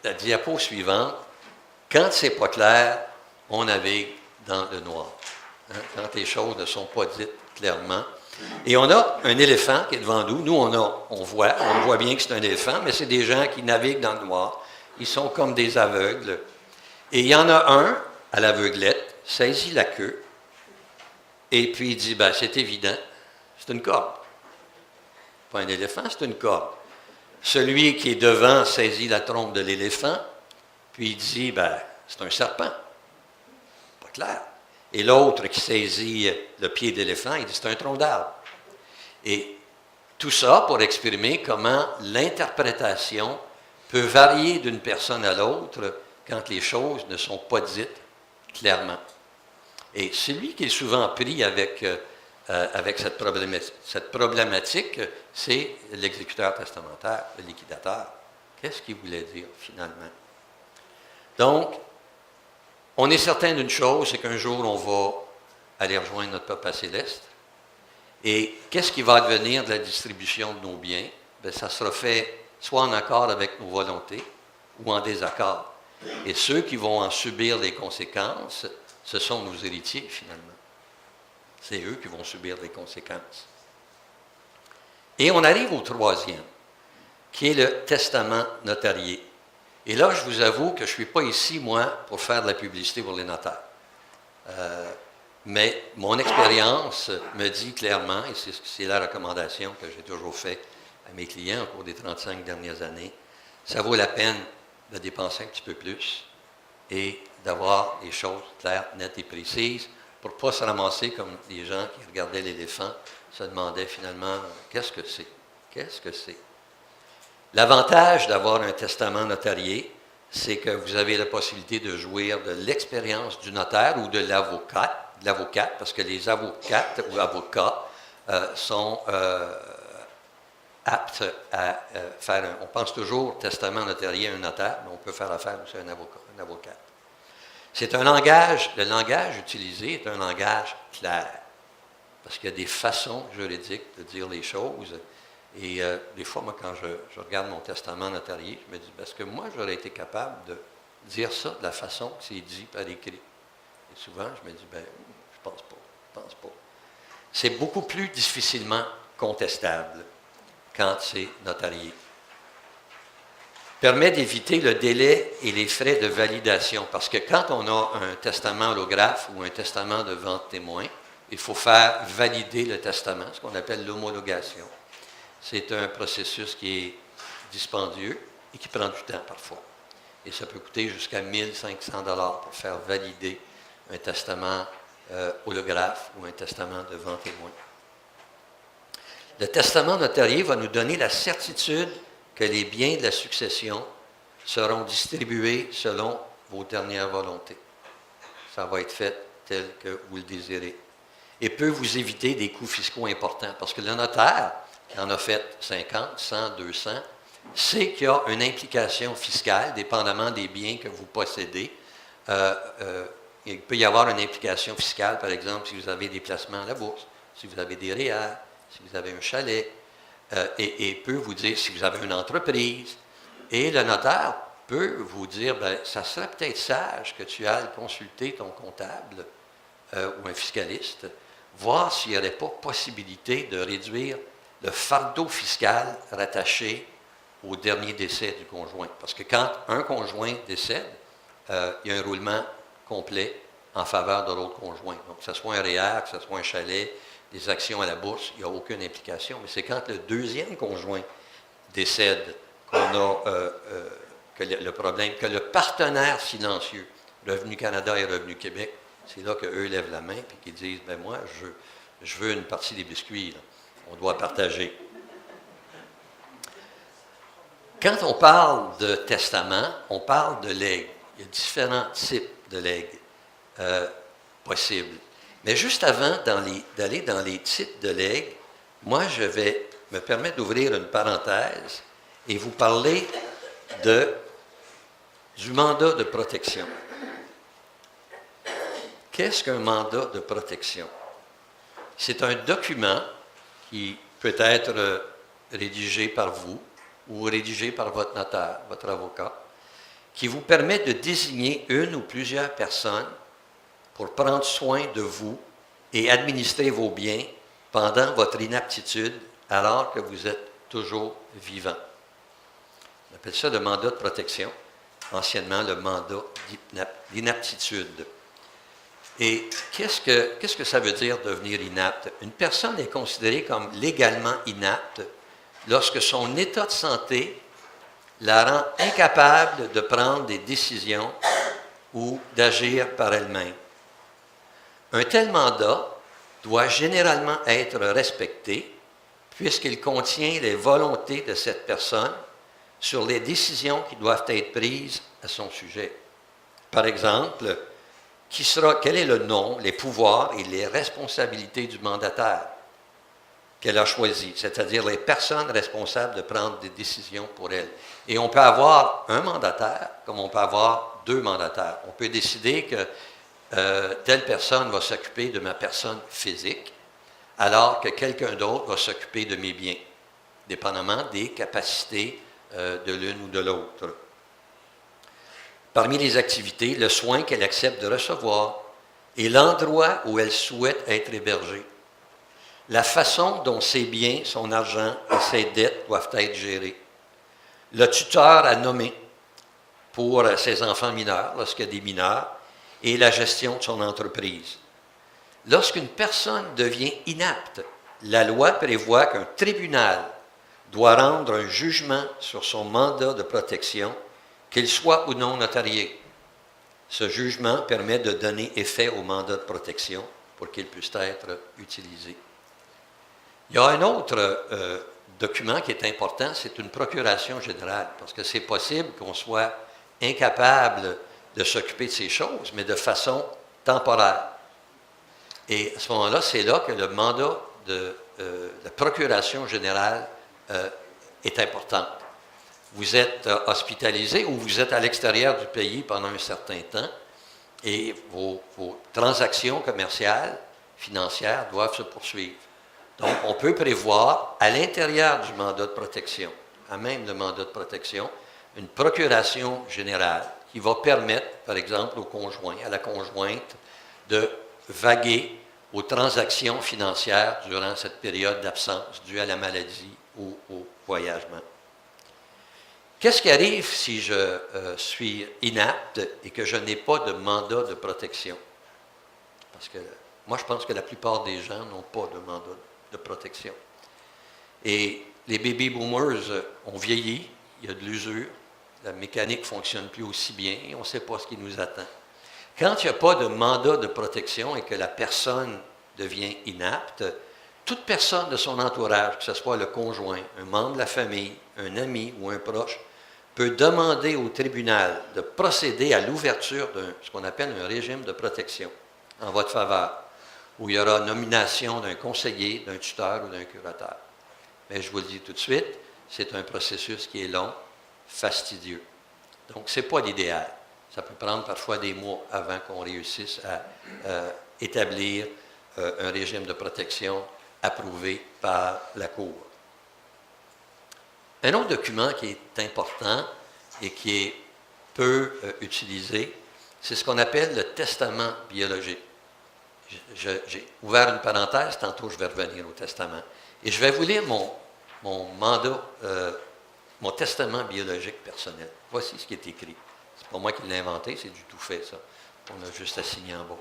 la diapo suivante. Quand c'est pas clair, on navigue dans le noir. Hein? Quand les choses ne sont pas dites clairement. Et on a un éléphant qui est devant nous. Nous, on voit bien que c'est un éléphant, mais c'est des gens qui naviguent dans le noir. Ils sont comme des aveugles. Et il y en a un, à l'aveuglette, saisit la queue, et puis il dit, c'est évident, c'est une corde. Pas un éléphant, c'est une corde. Celui qui est devant saisit la trompe de l'éléphant, puis il dit, c'est un serpent. Pas clair. Et l'autre qui saisit le pied de l'éléphant, il dit, c'est un tronc d'arbre. Et tout ça pour exprimer comment l'interprétation peut varier d'une personne à l'autre quand les choses ne sont pas dites clairement. Et celui qui est souvent pris avec cette problématique, c'est l'exécuteur testamentaire, le liquidateur. Qu'est-ce qu'il voulait dire finalement? Donc, on est certain d'une chose, c'est qu'un jour, on va aller rejoindre notre Papa céleste. Et qu'est-ce qui va advenir de la distribution de nos biens? Ça sera fait soit en accord avec nos volontés ou en désaccord. Et ceux qui vont en subir les conséquences, ce sont nos héritiers, finalement. C'est eux qui vont subir les conséquences. Et on arrive au 3e, qui est le testament notarié. Et là, je vous avoue que je ne suis pas ici, moi, pour faire de la publicité pour les notaires. Mais mon expérience me dit clairement, et c'est la recommandation que j'ai toujours faite à mes clients au cours des 35 dernières années, ça vaut la peine de dépenser un petit peu plus et d'avoir des choses claires, nettes et précises pour ne pas se ramasser comme les gens qui regardaient l'éléphant se demandaient finalement « qu'est-ce que c'est? Qu'est-ce que c'est? » L'avantage d'avoir un testament notarié, c'est que vous avez la possibilité de jouir de l'expérience du notaire ou de l'avocate, parce que les avocates ou avocats sont aptes à faire on pense toujours testament notarié à un notaire, mais on peut faire affaire aussi à un avocat, une avocate. C'est un langage, le langage utilisé est un langage clair, parce qu'il y a des façons juridiques de dire les choses. Et des fois, moi, quand je regarde mon testament notarié, je me dis, est-ce que moi, j'aurais été capable de dire ça de la façon que c'est dit par écrit? Et souvent, je me dis, je pense pas. C'est beaucoup plus difficilement contestable quand c'est notarié. Permet d'éviter le délai et les frais de validation, parce que quand on a un testament holographe ou un testament de vente témoin, il faut faire valider le testament, ce qu'on appelle l'homologation. C'est un processus qui est dispendieux et qui prend du temps parfois. Et ça peut coûter jusqu'à 1 500 $ pour faire valider un testament holographe ou un testament de vente témoin. Le testament notarié va nous donner la certitude que les biens de la succession seront distribués selon vos dernières volontés. Ça va être fait tel que vous le désirez. Et peut vous éviter des coûts fiscaux importants, parce que le notaire, qui en a fait 50, 100, 200, sait qu'il y a une implication fiscale, dépendamment des biens que vous possédez. Il peut y avoir une implication fiscale, par exemple, si vous avez des placements à la bourse, si vous avez des REER, si vous avez un chalet, et peut vous dire si vous avez une entreprise. Et le notaire peut vous dire, ça serait peut-être sage que tu ailles consulter ton comptable ou un fiscaliste, voir s'il n'y aurait pas possibilité de réduire le fardeau fiscal rattaché au dernier décès du conjoint. Parce que quand un conjoint décède, il y a un roulement complet en faveur de l'autre conjoint. Donc, que ce soit un REER, que ce soit un chalet, des actions à la bourse, il n'y a aucune implication. Mais c'est quand le deuxième conjoint décède qu'on a que le problème, que le partenaire financier, Revenu Canada et Revenu Québec, c'est là qu'eux lèvent la main et qu'ils disent, moi, je veux une partie des biscuits, là. On doit partager. Quand on parle de testament, on parle de legs. Il y a différents types de legs possibles. Mais juste avant d'aller dans les types de legs, moi, je vais me permettre d'ouvrir une parenthèse et vous parler du mandat de protection. Qu'est-ce qu'un mandat de protection? C'est un document qui peut être rédigé par vous ou rédigé par votre notaire, votre avocat, qui vous permet de désigner une ou plusieurs personnes pour prendre soin de vous et administrer vos biens pendant votre inaptitude alors que vous êtes toujours vivant. On appelle ça le mandat de protection, anciennement le mandat d'inaptitude. Et qu'est-ce que ça veut dire devenir inapte? Une personne est considérée comme légalement inapte lorsque son état de santé la rend incapable de prendre des décisions ou d'agir par elle-même. Un tel mandat doit généralement être respecté puisqu'il contient les volontés de cette personne sur les décisions qui doivent être prises à son sujet. Par exemple, quel est le nom, les pouvoirs et les responsabilités du mandataire qu'elle a choisi, c'est-à-dire les personnes responsables de prendre des décisions pour elle. Et on peut avoir un mandataire comme on peut avoir deux mandataires. On peut décider que telle personne va s'occuper de ma personne physique, alors que quelqu'un d'autre va s'occuper de mes biens, dépendamment des capacités de l'une ou de l'autre. Parmi les activités, le soin qu'elle accepte de recevoir et l'endroit où elle souhaite être hébergée. La façon dont ses biens, son argent et ses dettes doivent être gérés. Le tuteur à nommer pour ses enfants mineurs, lorsqu'il y a des mineurs, et la gestion de son entreprise. Lorsqu'une personne devient inapte, la loi prévoit qu'un tribunal doit rendre un jugement sur son mandat de protection, qu'il soit ou non notarié. Ce jugement permet de donner effet au mandat de protection pour qu'il puisse être utilisé. Il y a un autre document qui est important, c'est une procuration générale, parce que c'est possible qu'on soit incapable de s'occuper de ces choses, mais de façon temporaire. Et à ce moment-là, c'est là que le mandat de la procuration générale est important. Vous êtes hospitalisé ou vous êtes à l'extérieur du pays pendant un certain temps et vos transactions commerciales, financières doivent se poursuivre. Donc, on peut prévoir à l'intérieur du mandat de protection, à même le mandat de protection, une procuration générale qui va permettre, par exemple, au conjoint, à la conjointe, de vaguer aux transactions financières durant cette période d'absence due à la maladie ou au voyagement. Qu'est-ce qui arrive si je suis inapte et que je n'ai pas de mandat de protection? Parce que moi, je pense que la plupart des gens n'ont pas de mandat de protection. Et les baby boomers ont vieilli, il y a de l'usure, la mécanique ne fonctionne plus aussi bien et on ne sait pas ce qui nous attend. Quand il n'y a pas de mandat de protection et que la personne devient inapte, toute personne de son entourage, que ce soit le conjoint, un membre de la famille, un ami ou un proche, peut demander au tribunal de procéder à l'ouverture de ce qu'on appelle un régime de protection en votre faveur, où il y aura nomination d'un conseiller, d'un tuteur ou d'un curateur. Mais je vous le dis tout de suite, c'est un processus qui est long, fastidieux. Donc, ce n'est pas l'idéal. Ça peut prendre parfois des mois avant qu'on réussisse à établir un régime de protection approuvé par la Cour. Un autre document qui est important et qui est peu utilisé, c'est ce qu'on appelle le testament biologique. J'ai ouvert une parenthèse, tantôt je vais revenir au testament. Et je vais vous lire mon mandat, mon testament biologique personnel. Voici ce qui est écrit. C'est pas moi qui l'ai inventé, c'est du tout fait, ça. On a juste à signer en bas.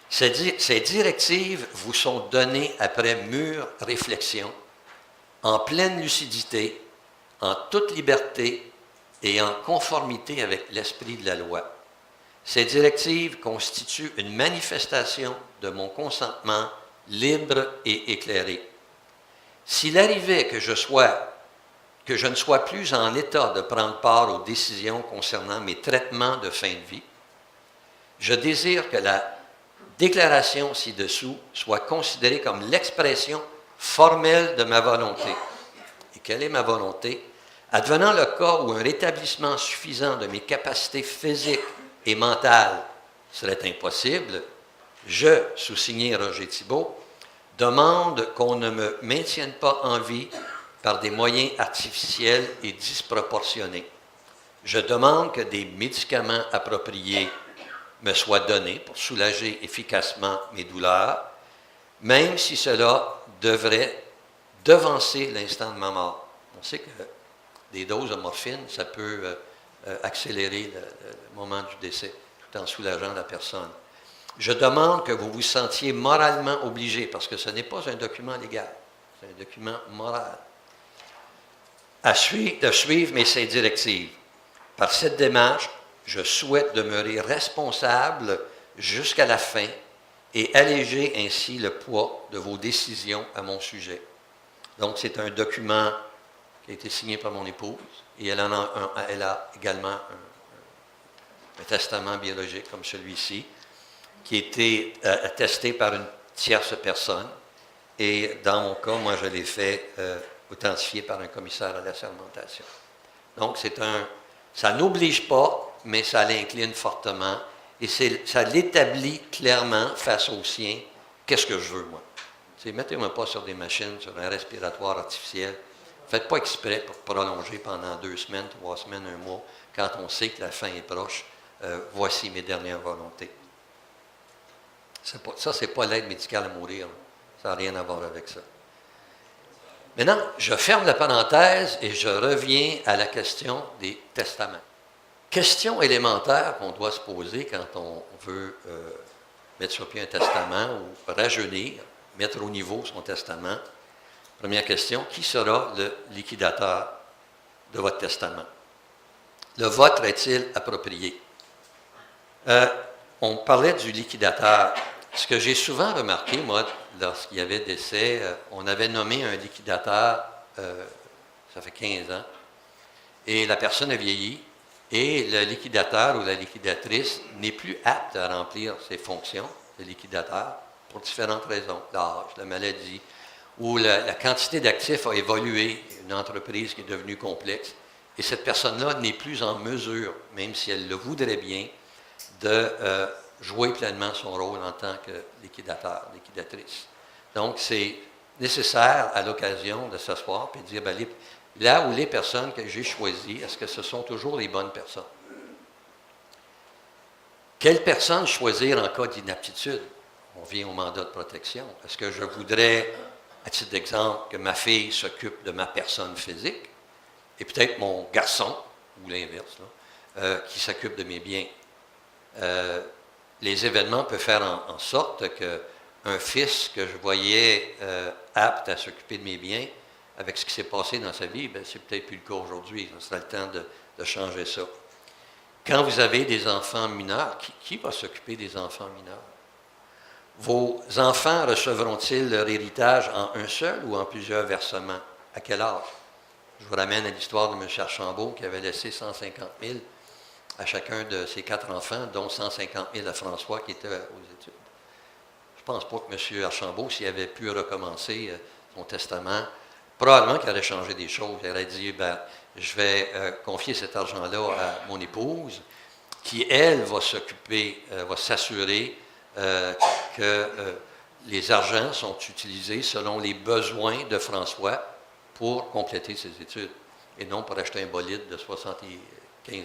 Ces directives vous sont données après mûre réflexion, en pleine lucidité, en toute liberté et en conformité avec l'esprit de la loi. Ces directives constituent une manifestation de mon consentement libre et éclairé. S'il arrivait que je ne sois plus en état de prendre part aux décisions concernant mes traitements de fin de vie, je désire que la déclaration ci-dessous soit considérée comme l'expression formelle de ma volonté. Et quelle est ma volonté? Advenant le cas où un rétablissement suffisant de mes capacités physiques et mentales serait impossible, je, sous-signé Roger Thibault, demande qu'on ne me maintienne pas en vie par des moyens artificiels et disproportionnés. Je demande que des médicaments appropriés me soient donnés pour soulager efficacement mes douleurs, même si cela devrait devancer l'instant de ma mort. On sait que des doses de morphine, ça peut accélérer le moment du décès, tout en soulageant la personne. Je demande que vous vous sentiez moralement obligé, parce que ce n'est pas un document légal, c'est un document moral, de suivre ces directives. Par cette démarche, je souhaite demeurer responsable jusqu'à la fin et alléger ainsi le poids de vos décisions à mon sujet. Donc, c'est un document qui a été signé par mon épouse et elle a également un testament biologique comme celui-ci qui a été attesté par une tierce personne et dans mon cas, moi, je l'ai fait authentifié par un commissaire à la sermentation. Donc, ça n'oblige pas, mais ça l'incline fortement et ça l'établit clairement face aux siens. Qu'est-ce que je veux, moi? Mettez-moi pas sur des machines, sur un respiratoire artificiel. Faites pas exprès pour prolonger pendant 2 semaines, 3 semaines, 1 mois, quand on sait que la fin est proche. Voici mes dernières volontés. Ça, c'est pas l'aide médicale à mourir. Ça n'a rien à voir avec ça. Maintenant, je ferme la parenthèse et je reviens à la question des testaments. Question élémentaire qu'on doit se poser quand on veut mettre sur pied un testament ou rajeunir, mettre au niveau son testament. Première question, qui sera le liquidateur de votre testament? Le vôtre est-il approprié? On parlait du liquidateur. Ce que j'ai souvent remarqué, moi, lorsqu'il y avait décès, on avait nommé un liquidateur, ça fait 15 ans, et la personne a vieilli, Et le liquidateur ou la liquidatrice n'est plus apte à remplir ses fonctions de liquidateur pour différentes raisons. L'âge, la maladie, ou la quantité d'actifs a évolué, une entreprise qui est devenue complexe, et cette personne-là n'est plus en mesure, même si elle le voudrait bien, de jouer pleinement son rôle en tant que liquidateur, liquidatrice. Donc, c'est nécessaire à l'occasion de s'asseoir et de dire, bien, là où les personnes que j'ai choisies, est-ce que ce sont toujours les bonnes personnes? Quelle personne choisir en cas d'inaptitude? On vient au mandat de protection. Est-ce que je voudrais, à titre d'exemple, que ma fille s'occupe de ma personne physique et peut-être mon garçon, ou l'inverse, qui s'occupe de mes biens? Les événements peuvent faire en sorte qu'un fils que je voyais apte à s'occuper de mes biens, avec ce qui s'est passé dans sa vie, bien, c'est peut-être plus le cas aujourd'hui. Ce sera le temps de changer ça. Quand vous avez des enfants mineurs, qui va s'occuper des enfants mineurs? Vos enfants recevront-ils leur héritage en un seul ou en plusieurs versements? À quel âge? Je vous ramène à l'histoire de M. Archambault qui avait laissé 150 000 à chacun de ses 4 enfants, dont 150 000 à François qui était aux études. Je ne pense pas que M. Archambault, s'il avait pu recommencer son testament, probablement qu'il aurait changé des choses. Il aurait dit, ben, je vais confier cet argent-là à mon épouse, qui, elle, va s'occuper, va s'assurer que les argents sont utilisés selon les besoins de François pour compléter ses études, et non pour acheter un bolide de 75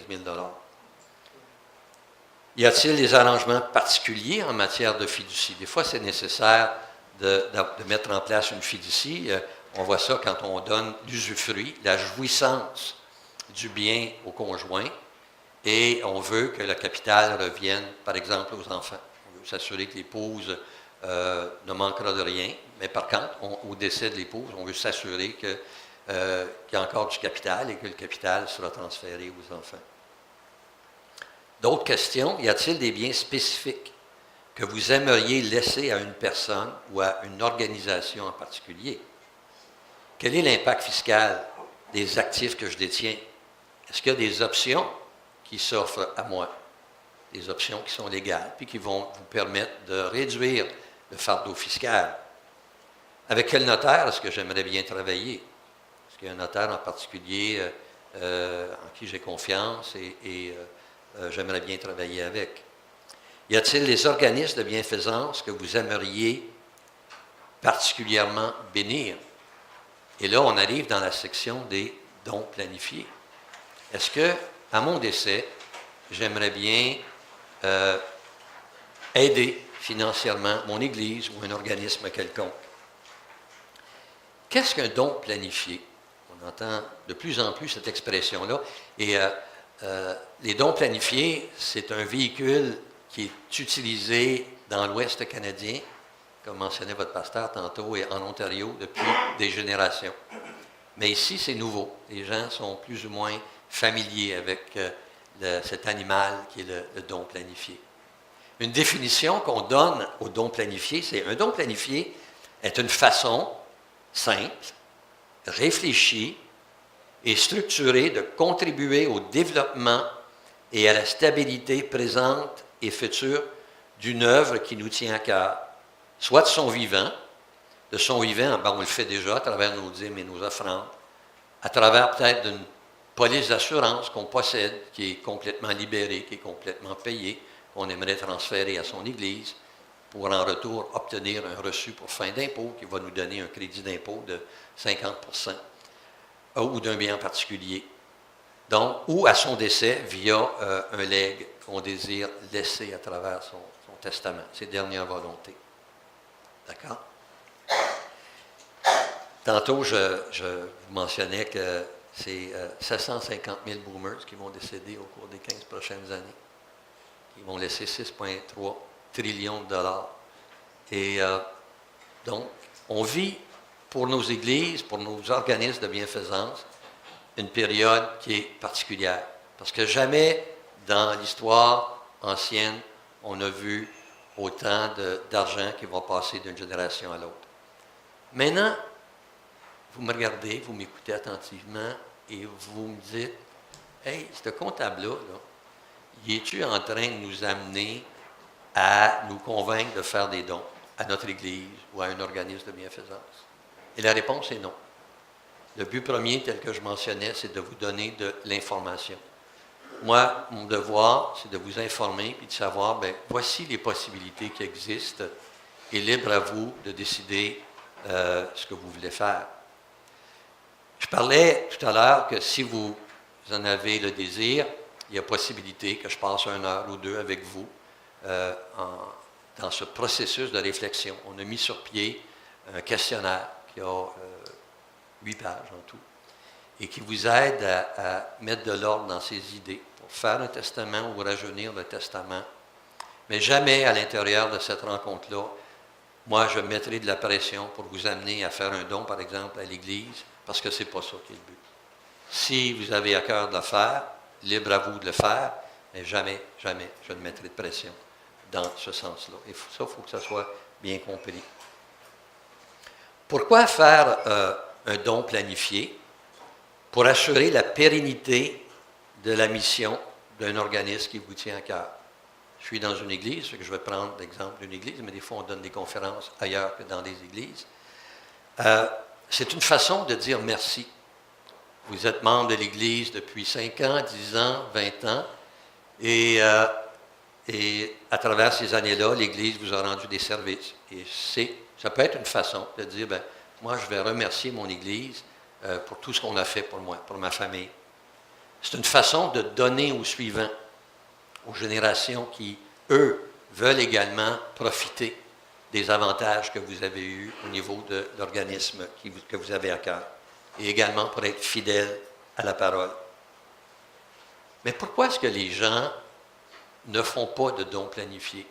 000 $. Y a-t-il des arrangements particuliers en matière de fiducie? Des fois, c'est nécessaire de mettre en place une fiducie. On voit ça quand on donne l'usufruit, la jouissance du bien au conjoint, et on veut que le capital revienne, par exemple, aux enfants. On veut s'assurer que l'épouse ne manquera de rien, mais par contre, au décès de l'épouse, on veut s'assurer qu'il y a encore du capital et que le capital sera transféré aux enfants. D'autres questions? Y a-t-il des biens spécifiques que vous aimeriez laisser à une personne ou à une organisation en particulier? Quel est l'impact fiscal des actifs que je détiens? Est-ce qu'il y a des options qui s'offrent à moi? Des options qui sont légales, puis qui vont vous permettre de réduire le fardeau fiscal. Avec quel notaire est-ce que j'aimerais bien travailler? Est-ce qu'il y a un notaire en particulier en qui j'ai confiance et j'aimerais bien travailler avec? Y a-t-il des organismes de bienfaisance que vous aimeriez particulièrement bénir? Et là, on arrive dans la section des dons planifiés. Est-ce que, à mon décès, j'aimerais bien aider financièrement mon Église ou un organisme quelconque? Qu'est-ce qu'un don planifié? On entend de plus en plus cette expression-là. Et les dons planifiés, c'est un véhicule qui est utilisé dans l'Ouest canadien, comme mentionnait votre pasteur tantôt, et en Ontario depuis des générations. Mais ici, c'est nouveau. Les gens sont plus ou moins familiers avec cet animal qui est le don planifié. Une définition qu'on donne au don planifié, c'est un don planifié est une façon simple, réfléchie et structurée de contribuer au développement et à la stabilité présente et future d'une œuvre qui nous tient à cœur, soit de son vivant, ben on le fait déjà à travers nos dîmes et nos offrandes, à travers peut-être d'une police d'assurance qu'on possède, qui est complètement libérée, qui est complètement payée, qu'on aimerait transférer à son Église, pour en retour obtenir un reçu pour fin d'impôt qui va nous donner un crédit d'impôt de 50 % ou d'un bien en particulier. Donc, ou à son décès via un legs qu'on désire laisser à travers son testament, ses dernières volontés. D'accord? Tantôt, je vous mentionnais que c'est 750 000 boomers qui vont décéder au cours des 15 prochaines années. Ils vont laisser 6,3 trillions de dollars. Et donc, on vit pour nos églises, pour nos organismes de bienfaisance, une période qui est particulière. Parce que jamais dans l'histoire ancienne, on a vu autant d'argent qui va passer d'une génération à l'autre. Maintenant, vous me regardez, vous m'écoutez attentivement et vous me dites, hey, ce comptable-là, il est-tu en train de nous amener à nous convaincre de faire des dons à notre Église ou à un organisme de bienfaisance? Et la réponse est non. Le but premier, tel que je mentionnais, c'est de vous donner de l'information. Moi, mon devoir, c'est de vous informer et de savoir, bien, voici les possibilités qui existent et libre à vous de décider ce que vous voulez faire. Je parlais tout à l'heure que si vous en avez le désir, il y a possibilité que je passe 1 heure ou 2 avec vous dans ce processus de réflexion. On a mis sur pied un questionnaire qui a 8 pages en tout et qui vous aide à mettre de l'ordre dans ces idées pour faire un testament ou rajeunir le testament. Mais jamais à l'intérieur de cette rencontre-là, moi, je mettrai de la pression pour vous amener à faire un don, par exemple, à l'Église, parce que ce n'est pas ça qui est le but. Si vous avez à cœur de le faire, libre à vous de le faire, mais jamais, jamais, je ne mettrai de pression dans ce sens-là. Et ça, il faut que ça soit bien compris. Pourquoi faire un don planifié? Pour assurer la pérennité de la mission d'un organisme qui vous tient à cœur. Je suis dans une église, je vais prendre l'exemple d'une église, mais des fois on donne des conférences ailleurs que dans des églises. C'est une façon de dire merci. Vous êtes membre de l'église depuis 5 ans, 10 ans, 20 ans, et à travers ces années-là, l'église vous a rendu des services. Et ça peut être une façon de dire, bien, moi je vais remercier mon église pour tout ce qu'on a fait pour moi, pour ma famille. C'est une façon de donner aux suivants, aux générations qui, eux, veulent également profiter des avantages que vous avez eus au niveau de l'organisme que vous avez à cœur, et également pour être fidèles à la parole. Mais pourquoi est-ce que les gens ne font pas de dons planifiés?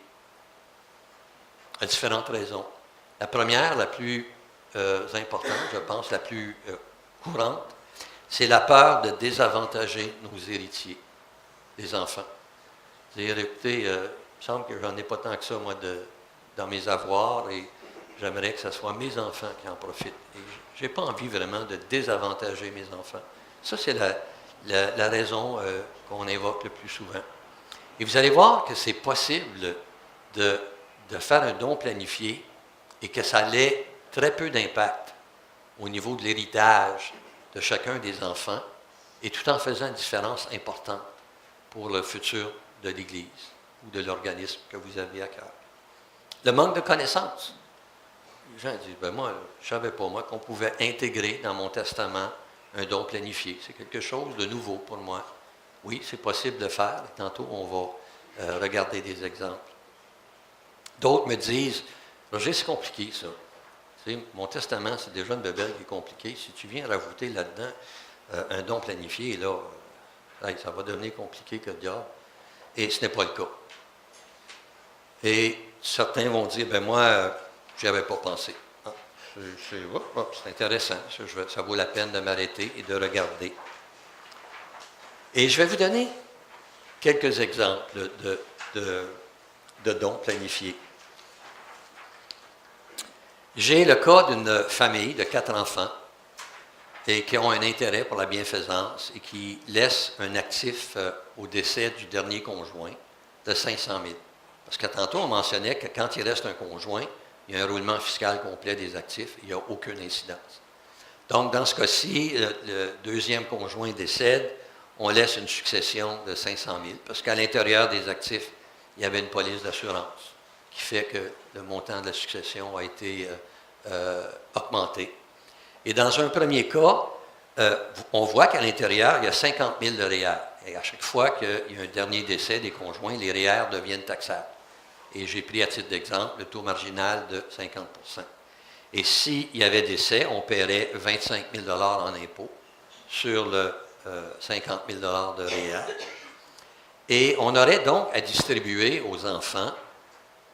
À différentes raisons. La première, la plus importante, je pense, la plus courante, c'est la peur de désavantager nos héritiers, les enfants. C'est-à-dire, écoutez, il me semble que j'en ai pas tant que ça, moi, dans mes avoirs, et j'aimerais que ce soit mes enfants qui en profitent. Et je n'ai pas envie vraiment de désavantager mes enfants. Ça, c'est la raison qu'on évoque le plus souvent. Et vous allez voir que c'est possible de faire un don planifié et que ça ait très peu d'impact au niveau de l'héritage de chacun des enfants, et tout en faisant une différence importante pour le futur de l'Église ou de l'organisme que vous avez à cœur. Le manque de connaissances. Les gens disent, ben moi, je ne savais pas, moi, qu'on pouvait intégrer dans mon testament un don planifié. C'est quelque chose de nouveau pour moi. Oui, c'est possible de faire, et tantôt on va regarder des exemples. D'autres me disent, Roger, c'est compliqué ça. Tu sais, mon testament, c'est déjà une bébelle qui est compliquée. Si tu viens rajouter là-dedans un don planifié, là, ça va devenir compliqué que le diable. Et ce n'est pas le cas. Et certains vont dire, ben moi, je n'y avais pas pensé. Ah, c'est intéressant, ça vaut la peine de m'arrêter et de regarder. Et je vais vous donner quelques exemples de dons planifiés. J'ai le cas d'une famille de 4 enfants et qui ont un intérêt pour la bienfaisance et qui laissent un actif au décès du dernier conjoint de 500 000. Parce que tantôt, on mentionnait que quand il reste un conjoint, il y a un roulement fiscal complet des actifs et il n'y a aucune incidence. Donc, dans ce cas-ci, le deuxième conjoint décède, on laisse une succession de 500 000 parce qu'à l'intérieur des actifs, il y avait une police d'assurance qui fait que le montant de la succession a été augmenté. Et dans un premier cas, on voit qu'à l'intérieur, il y a 50 000 de REER. Et à chaque fois qu'il y a un dernier décès des conjoints, les REER deviennent taxables. Et j'ai pris à titre d'exemple le taux marginal de 50 %. Et s'il y avait décès, on paierait 25 000 $ en impôts sur le 50 000 $ de REER. Et on aurait donc à distribuer aux enfants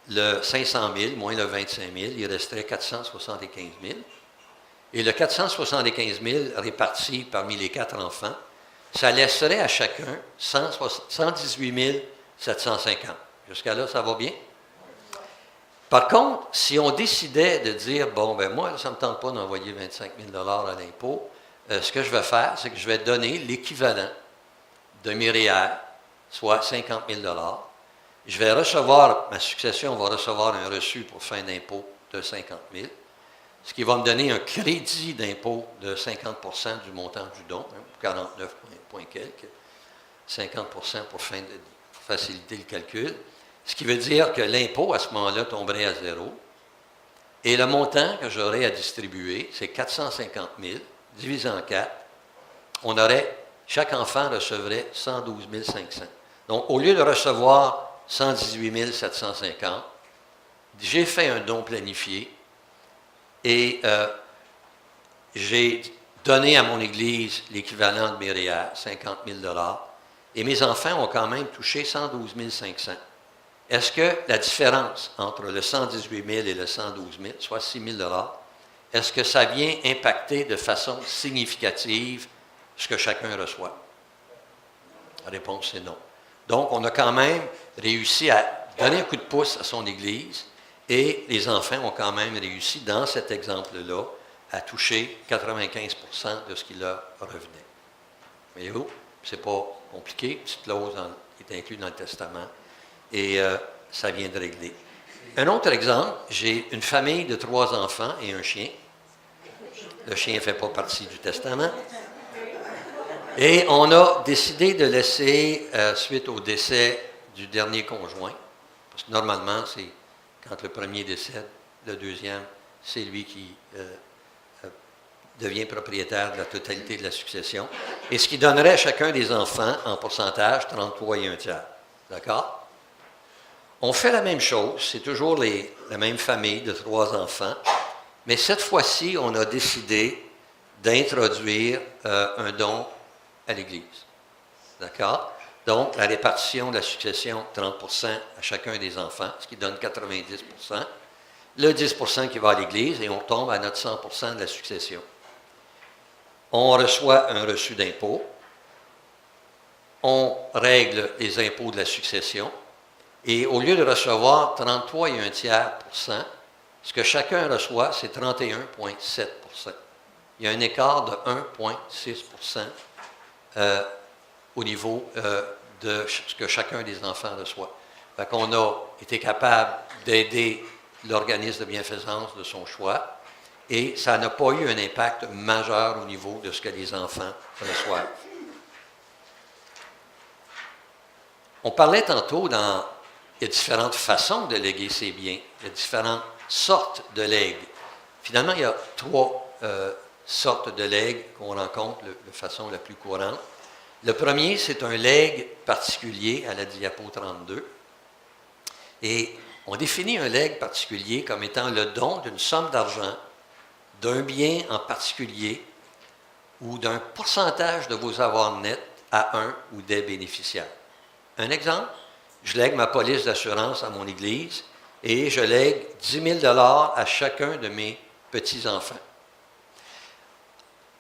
le 500 000 moins le 25 000, il resterait 475 000. Et le 475 000 réparti parmi les 4 enfants, ça laisserait à chacun 118 750. Jusqu'à là, ça va bien? Par contre, si on décidait de dire, bon, ben moi, ça ne me tente pas d'envoyer 25 000 $ à l'impôt, ce que je vais faire, c'est que je vais donner l'équivalent de Myriad, soit 50 000 $. Je vais recevoir, ma succession va recevoir un reçu pour fin d'impôt de 50 000 $, ce qui va me donner un crédit d'impôt de 50 % du montant du don, 49 points quelques, 50 % pour faciliter le calcul, ce qui veut dire que l'impôt à ce moment-là tomberait à zéro, et le montant que j'aurais à distribuer, c'est 450 000 divisé en 4, chaque enfant recevrait 112 500. Donc, au lieu de recevoir 118 750, j'ai fait un don planifié et j'ai donné à mon Église l'équivalent de Myriad, 50 000 $, et mes enfants ont quand même touché 112 500. Est-ce que la différence entre le 118 000 et le 112 000, soit 6 000 $, est-ce que ça vient impacter de façon significative ce que chacun reçoit? La réponse est non. Donc, on a quand même réussi à donner un coup de pouce à son Église et les enfants ont quand même réussi, dans cet exemple-là, à toucher 95 % de ce qui leur revenait. Voyez-vous, c'est pas compliqué, une petite clause est inclue dans le testament et ça vient de régler. Un autre exemple, j'ai une famille de 3 enfants et un chien. Le chien ne fait pas partie du testament. Et on a décidé de laisser, suite au décès du dernier conjoint, parce que normalement, c'est quand le premier décède, le deuxième, c'est lui qui devient propriétaire de la totalité de la succession, et ce qui donnerait à chacun des enfants, en pourcentage, 33 et un tiers. D'accord? On fait la même chose, c'est toujours la même famille de 3 enfants, mais cette fois-ci, on a décidé d'introduire un don à l'Église. D'accord? Donc, la répartition de la succession, 30 % à chacun des enfants, ce qui donne 90 %. Le 10 % qui va à l'Église et on tombe à notre 100 % de la succession. On reçoit un reçu d'impôt. On règle les impôts de la succession. Et au lieu de recevoir 33 et un tiers %, ce que chacun reçoit, c'est 31,7 %. Il y a un écart de 1,6 % au niveau de ce que chacun des enfants reçoit. Fait qu'on a été capable d'aider l'organisme de bienfaisance de son choix et ça n'a pas eu un impact majeur au niveau de ce que les enfants reçoivent. On parlait tantôt il y a différentes façons de léguer ses biens. Il y a différentes sortes de legs. Finalement, il y a 3 sortes de legs qu'on rencontre de façon la plus courante. Le premier, c'est un legs particulier à la diapo 32. Et on définit un legs particulier comme étant le don d'une somme d'argent, d'un bien en particulier ou d'un pourcentage de vos avoirs nets à un ou des bénéficiaires. Un exemple, je lègue ma police d'assurance à mon Église et je lègue 10 000 $ à chacun de mes petits-enfants.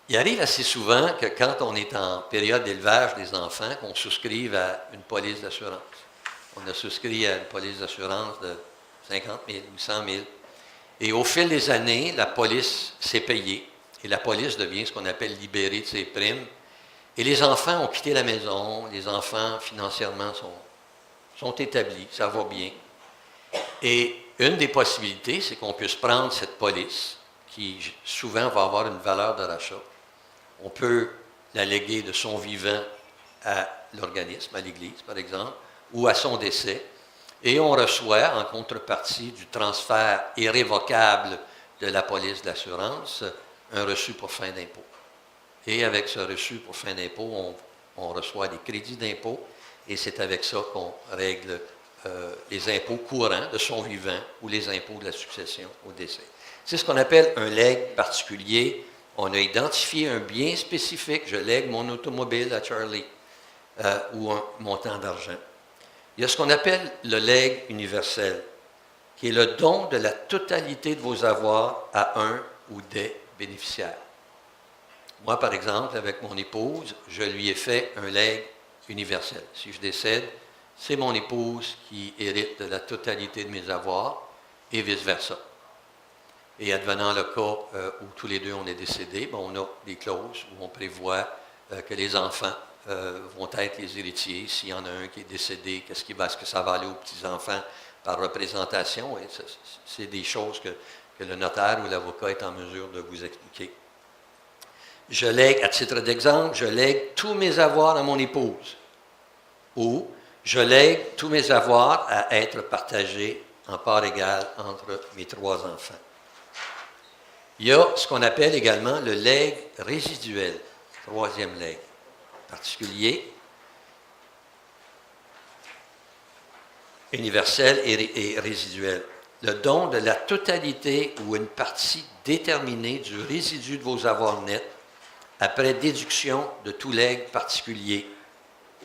Il arrive assez souvent que quand on est en période d'élevage des enfants, qu'on souscrive à une police d'assurance. On a souscrit à une police d'assurance de 50 000 ou 100 000. Et au fil des années, la police s'est payée et la police devient ce qu'on appelle libérée de ses primes. Et les enfants ont quitté la maison, les enfants financièrement sont établis, ça va bien. Et une des possibilités, c'est qu'on puisse prendre cette police, qui souvent va avoir une valeur de rachat. On peut la léguer de son vivant à l'organisme, à l'Église par exemple, ou à son décès, et on reçoit en contrepartie du transfert irrévocable de la police d'assurance un reçu pour fin d'impôt. Et avec ce reçu pour fin d'impôt, on reçoit des crédits d'impôt, et c'est avec ça qu'on règle les impôts courants de son vivant ou les impôts de la succession au décès. C'est ce qu'on appelle un legs particulier. On a identifié un bien spécifique. Je lègue mon automobile à Charlie ou un montant d'argent. Il y a ce qu'on appelle le legs universel, qui est le don de la totalité de vos avoirs à un ou des bénéficiaires. Moi, par exemple, avec mon épouse, je lui ai fait un legs universel. Si je décède, c'est mon épouse qui hérite de la totalité de mes avoirs et vice-versa. Et advenant le cas où tous les deux on est décédés, on a des clauses où on prévoit que les enfants vont être les héritiers. S'il y en a un qui est décédé, est-ce que ça va aller aux petits-enfants par représentation? Et c'est des choses que le notaire ou l'avocat est en mesure de vous expliquer. Je lègue, à titre d'exemple, je lègue tous mes avoirs à mon épouse. Ou je lègue tous mes avoirs à être partagés en part égale entre mes 3 enfants. Il y a ce qu'on appelle également le legs résiduel, 3e legs, particulier, universel et résiduel. Le don de la totalité ou une partie déterminée du résidu de vos avoirs nets après déduction de tout legs particulier,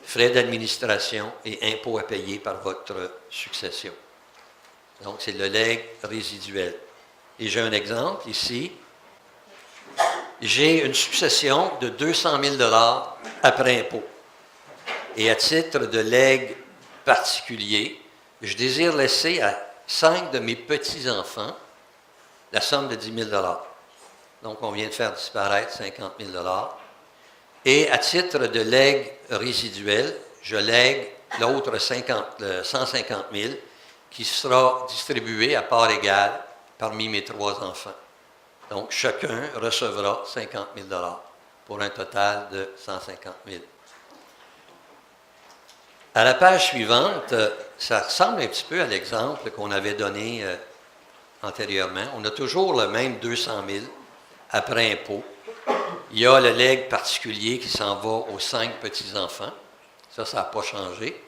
frais d'administration et impôts à payer par votre succession. Donc, c'est le legs résiduel. Et j'ai un exemple ici. J'ai une succession de 200 000 $ après impôt. Et à titre de legs particulier, je désire laisser à 5 de mes petits-enfants la somme de 10 000 $. Donc, on vient de faire disparaître 50 000 $. Et à titre de legs résiduel, je lègue l'autre 150 000 qui sera distribué à part égale parmi mes 3 enfants. Donc, chacun recevra 50 000 $ pour un total de 150 000. À la page suivante, ça ressemble un petit peu à l'exemple qu'on avait donné antérieurement. On a toujours le même 200 000 après impôt. Il y a le legs particulier qui s'en va aux 5 petits-enfants. Ça n'a pas changé.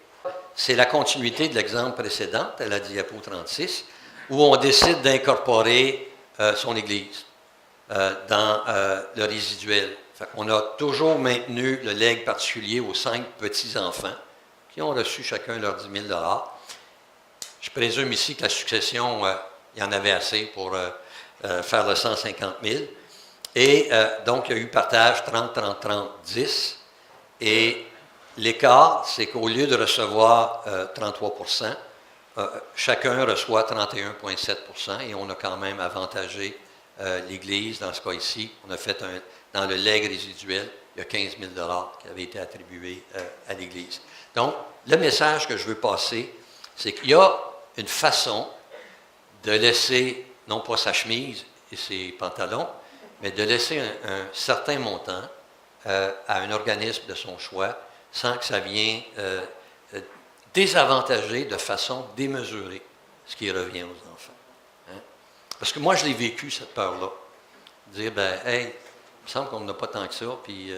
C'est la continuité de l'exemple précédent, à la diapo 36, où on décide d'incorporer son Église dans le résiduel. On a toujours maintenu le legs particulier aux 5 petits-enfants qui ont reçu chacun leurs 10 000 $. Je présume ici que la succession, il y en avait assez pour faire le 150 000. Et donc, il y a eu partage 30, 30, 30, 10. Et l'écart, c'est qu'au lieu de recevoir 33 chacun reçoit 31,7 % et on a quand même avantagé l'Église. Dans ce cas ici, on a fait dans le legs résiduel, il y a 15 000 $ qui avaient été attribués à l'Église. Donc, le message que je veux passer, c'est qu'il y a une façon de laisser, non pas sa chemise et ses pantalons, mais de laisser un certain montant à un organisme de son choix sans que ça vienne désavantager de façon démesurée ce qui revient aux enfants. Hein? Parce que moi, je l'ai vécu, cette peur-là. Dire, hey, il me semble qu'on n'a pas tant que ça, puis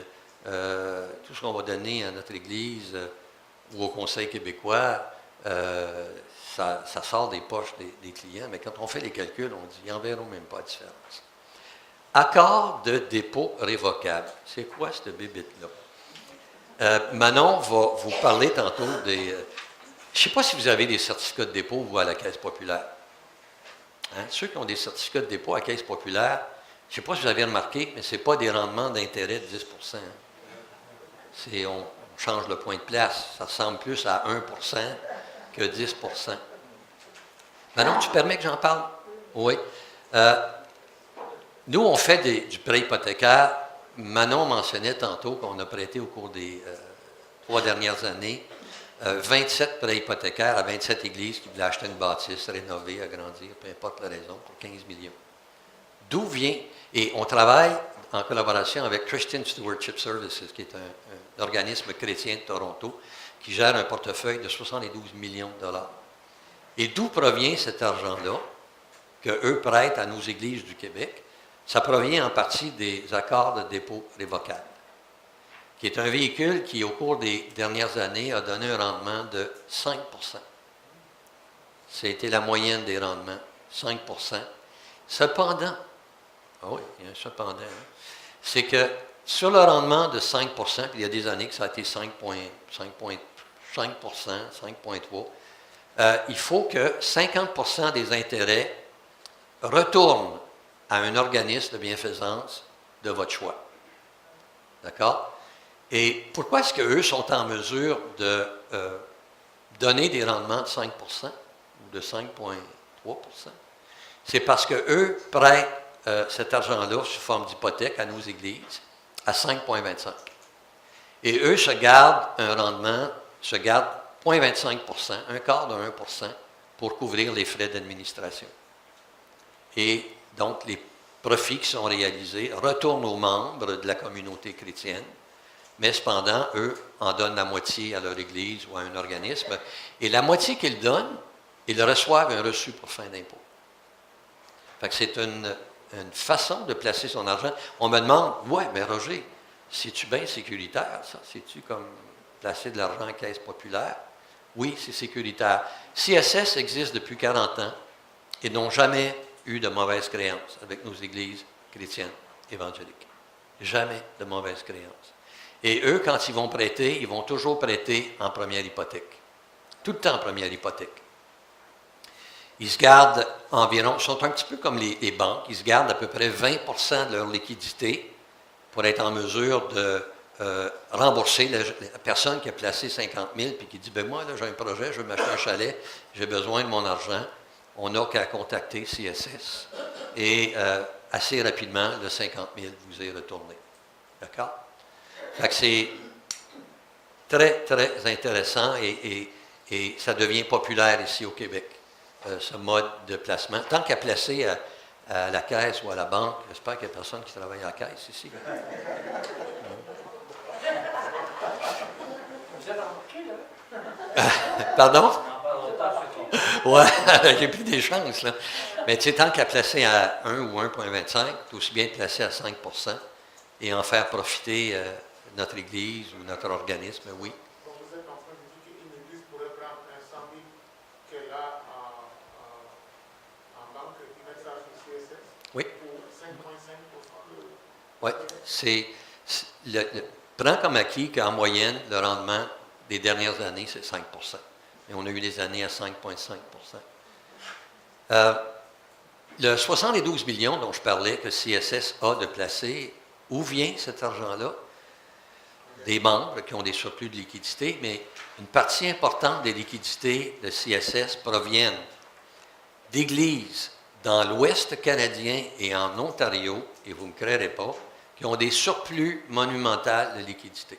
tout ce qu'on va donner à notre Église ou au Conseil québécois, ça sort des poches des clients, mais quand on fait les calculs, on dit, ils n'en verront même pas la différence. Accord de dépôt révocable. C'est quoi cette bébite-là? Manon va vous parler tantôt des... je ne sais pas si vous avez des certificats de dépôt, vous, à la Caisse populaire. Hein? Ceux qui ont des certificats de dépôt à la Caisse populaire, je ne sais pas si vous avez remarqué, mais ce n'est pas des rendements d'intérêt de 10 %. Hein? On change le point de place. Ça ressemble plus à 1 % que 10 %. Manon, tu permets que j'en parle? Oui. Nous, on fait du prêt hypothécaire. Manon mentionnait tantôt qu'on a prêté au cours des 3 dernières années 27 prêts hypothécaires à 27 églises qui voulaient acheter une bâtisse, rénover, agrandir, peu importe la raison, pour 15 millions. D'où vient, et on travaille en collaboration avec Christian Stewardship Services, qui est un organisme chrétien de Toronto, qui gère un portefeuille de 72 millions de $. Et d'où provient cet argent-là, qu'eux prêtent à nos églises du Québec? Ça provient en partie des accords de dépôt révocables, qui est un véhicule qui, au cours des dernières années, a donné un rendement de 5 %. C'était la moyenne des rendements, 5 %. Cependant, oui, il y a un cependant, hein, c'est que sur le rendement de 5 %, puis il y a des années que ça a été 5,3 %, il faut que 50 % des intérêts retournent à un organisme de bienfaisance de votre choix. D'accord? Et pourquoi est-ce qu'eux sont en mesure de donner des rendements de 5 % ou de 5,3 %? C'est parce qu'eux prêtent cet argent-là sous forme d'hypothèque à nos églises à 5,25 %. Et eux se gardent un rendement, se gardent 0,25 un quart de 1 pour couvrir les frais d'administration. Et donc, les profits qui sont réalisés retournent aux membres de la communauté chrétienne, mais cependant, eux en donnent la moitié à leur Église ou à un organisme. Et la moitié qu'ils donnent, ils reçoivent un reçu pour fin d'impôt. Fait que c'est une façon de placer son argent. On me demande, ouais, mais Roger, c'est-tu bien sécuritaire, ça? C'est-tu comme placer de l'argent en caisse populaire? Oui, c'est sécuritaire. CSS existe depuis 40 ans et n'ont jamais eu de mauvaises créances avec nos églises chrétiennes évangéliques. Jamais de mauvaises créances. Et eux, quand ils vont prêter, ils vont toujours prêter en première hypothèque. Tout le temps en première hypothèque. Ils se gardent environ, ils sont un petit peu comme les banques, ils se gardent à peu près 20 de leur liquidité pour être en mesure de rembourser la personne qui a placé 50 000 puis qui dit, ben moi, là, j'ai un projet, je veux m'acheter un chalet, j'ai besoin de mon argent. On n'a qu'à contacter CSS et assez rapidement, le 50 000 vous est retourné. D'accord? Fait que c'est très, très intéressant et ça devient populaire ici au Québec, ce mode de placement. Tant qu'à placer à la caisse ou à la banque, j'espère qu'il n'y a personne qui travaille à la caisse ici. Vous êtes en là? Pardon? Oui, j'ai plus des chances, là. Mais tu sais, tant qu'à placer à 1 ou 1,25, c'est aussi bien de placer à 5 et en faire profiter notre Église ou notre organisme, oui. Donc vous êtes en train de dire qu'une Église pourrait prendre un 100 000 qu'elle a en banque et mettre ça sur CSS Oui. pour 5,5 Oui, prends comme acquis qu'en moyenne, le rendement des dernières années, c'est 5 Et on a eu des années à 5,5 Le 72 millions dont je parlais que CSS a de placer, où vient cet argent-là? Des membres qui ont des surplus de liquidité, mais une partie importante des liquidités de CSS proviennent d'églises dans l'Ouest canadien et en Ontario, et vous ne me créerez pas, qui ont des surplus monumentaux de liquidité.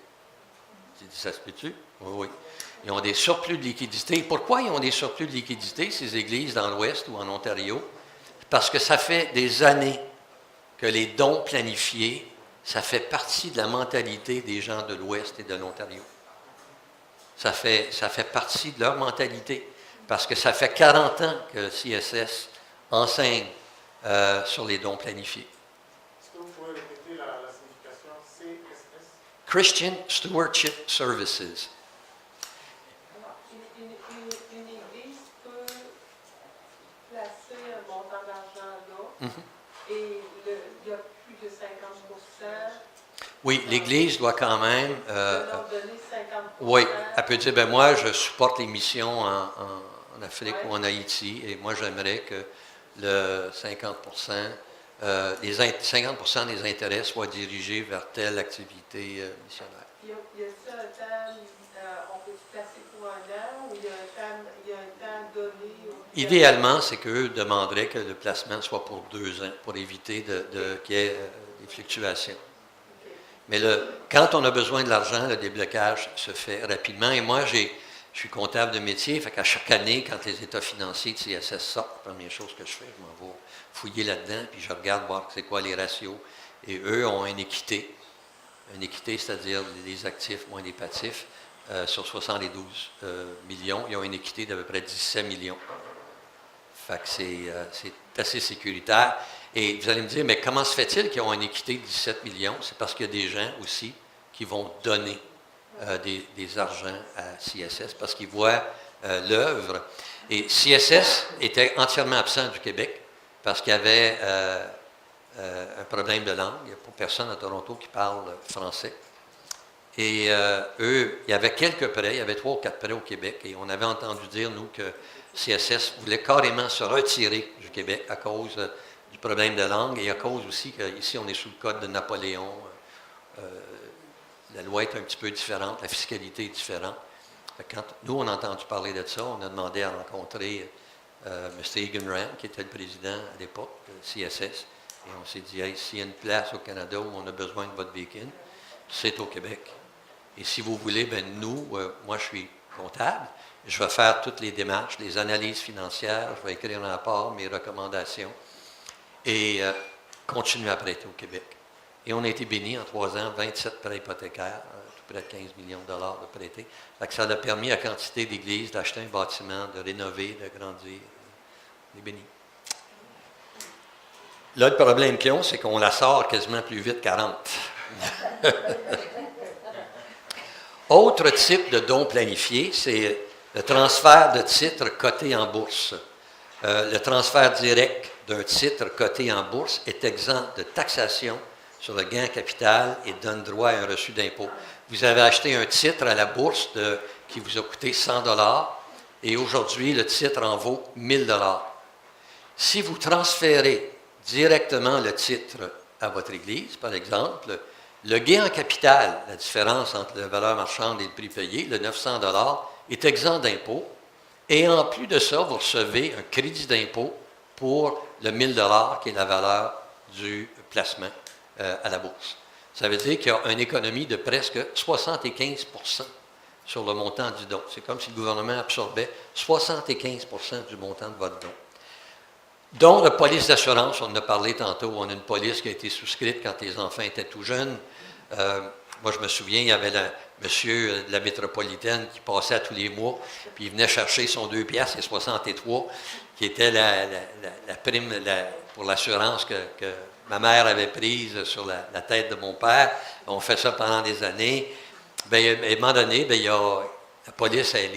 J'ai dit, ça se peut-tu? Oui, oui. Ils ont des surplus de liquidité. Pourquoi ils ont des surplus de liquidité, ces églises dans l'Ouest ou en Ontario? Parce que ça fait des années que les dons planifiés, ça fait partie de la mentalité des gens de l'Ouest et de l'Ontario. Ça fait partie de leur mentalité. Parce que ça fait 40 ans que CSS enseigne sur les dons planifiés. Est-ce que vous pouvez répéter la signification CSS? Christian Stewardship Services. Alors, une église peut placer un montant d'argent là et il y a plus de 50 Oui, l'Église doit quand même... de leur donner 50 oui, elle peut dire, ben moi, je supporte les missions en Afrique ou en Haïti, et moi, j'aimerais que le 50 les 50 des intérêts soient dirigés vers telle activité missionnaire. Il y a ça un temps, on peut se placer pour un an, ou il y a un temps donné? Idéalement, c'est qu'eux demanderaient que le placement soit pour 2 ans, pour éviter qu'il y ait des fluctuations. Mais quand on a besoin de l'argent, le déblocage se fait rapidement. Et moi, je suis comptable de métier, fait qu'à chaque année, quand les états financiers de CSS sortent, la première chose que je fais, je m'en vais fouiller là-dedans, puis je regarde voir c'est quoi les ratios. Et eux ont une équité. Une équité, c'est-à-dire les actifs moins les passifs. Sur 72 millions, ils ont une équité d'à peu près 17 millions. Fait que c'est assez sécuritaire. Et vous allez me dire, mais comment se fait-il qu'ils ont une équité de 17 millions? C'est parce qu'il y a des gens aussi qui vont donner des argents à CSS parce qu'ils voient l'œuvre. Et CSS était entièrement absent du Québec parce qu'il y avait un problème de langue. Il n'y a pas personne à Toronto qui parle français. Et eux, il y avait quelques prêts, il y avait 3 ou 4 prêts au Québec, et on avait entendu dire, nous, que CSS voulait carrément se retirer du Québec à cause du problème de langue et à cause aussi qu'ici, on est sous le code de Napoléon. La loi est un petit peu différente, la fiscalité est différente. Quand nous, on a entendu parler de ça, on a demandé à rencontrer M. Egan Rand, qui était le président à l'époque de CSS, et on s'est dit, hey, s'il y a une place au Canada où on a besoin de votre bacon, c'est au Québec. Et si vous voulez, moi je suis comptable, je vais faire toutes les démarches, les analyses financières, je vais écrire un rapport, mes recommandations et continuer à prêter au Québec. Et on a été bénis en 3 ans, 27 prêts hypothécaires, tout près de 15 millions de dollars de prêtés. Ça a permis à quantité d'églises d'acheter un bâtiment, de rénover, de grandir. On est bénis. Là, le problème qu'ils ont, c'est qu'on la sort quasiment plus vite qu'à rentre. Autre type de don planifié, c'est le transfert de titres cotés en bourse. Le transfert direct d'un titre coté en bourse est exempt de taxation sur le gain capital et donne droit à un reçu d'impôt. Vous avez acheté un titre à la bourse qui vous a coûté 100 $ et aujourd'hui, le titre en vaut 1000 $. Si vous transférez directement le titre à votre Église, par exemple, le gain en capital, la différence entre la valeur marchande et le prix payé, le 900 $, est exempt d'impôt. Et en plus de ça, vous recevez un crédit d'impôt pour le 1000 $ qui est la valeur du placement à la bourse. Ça veut dire qu'il y a une économie de presque 75 % sur le montant du don. C'est comme si le gouvernement absorbait 75 % du montant de votre don. Don de police d'assurance, on en a parlé tantôt, on a une police qui a été souscrite quand les enfants étaient tout jeunes. Moi, je me souviens, il y avait le monsieur de la métropolitaine qui passait à tous les mois, puis il venait chercher son 2 piastres et 63, qui était la prime pour l'assurance que ma mère avait prise sur la tête de mon père. On fait ça pendant des années. Bien, à un moment donné, la police, elle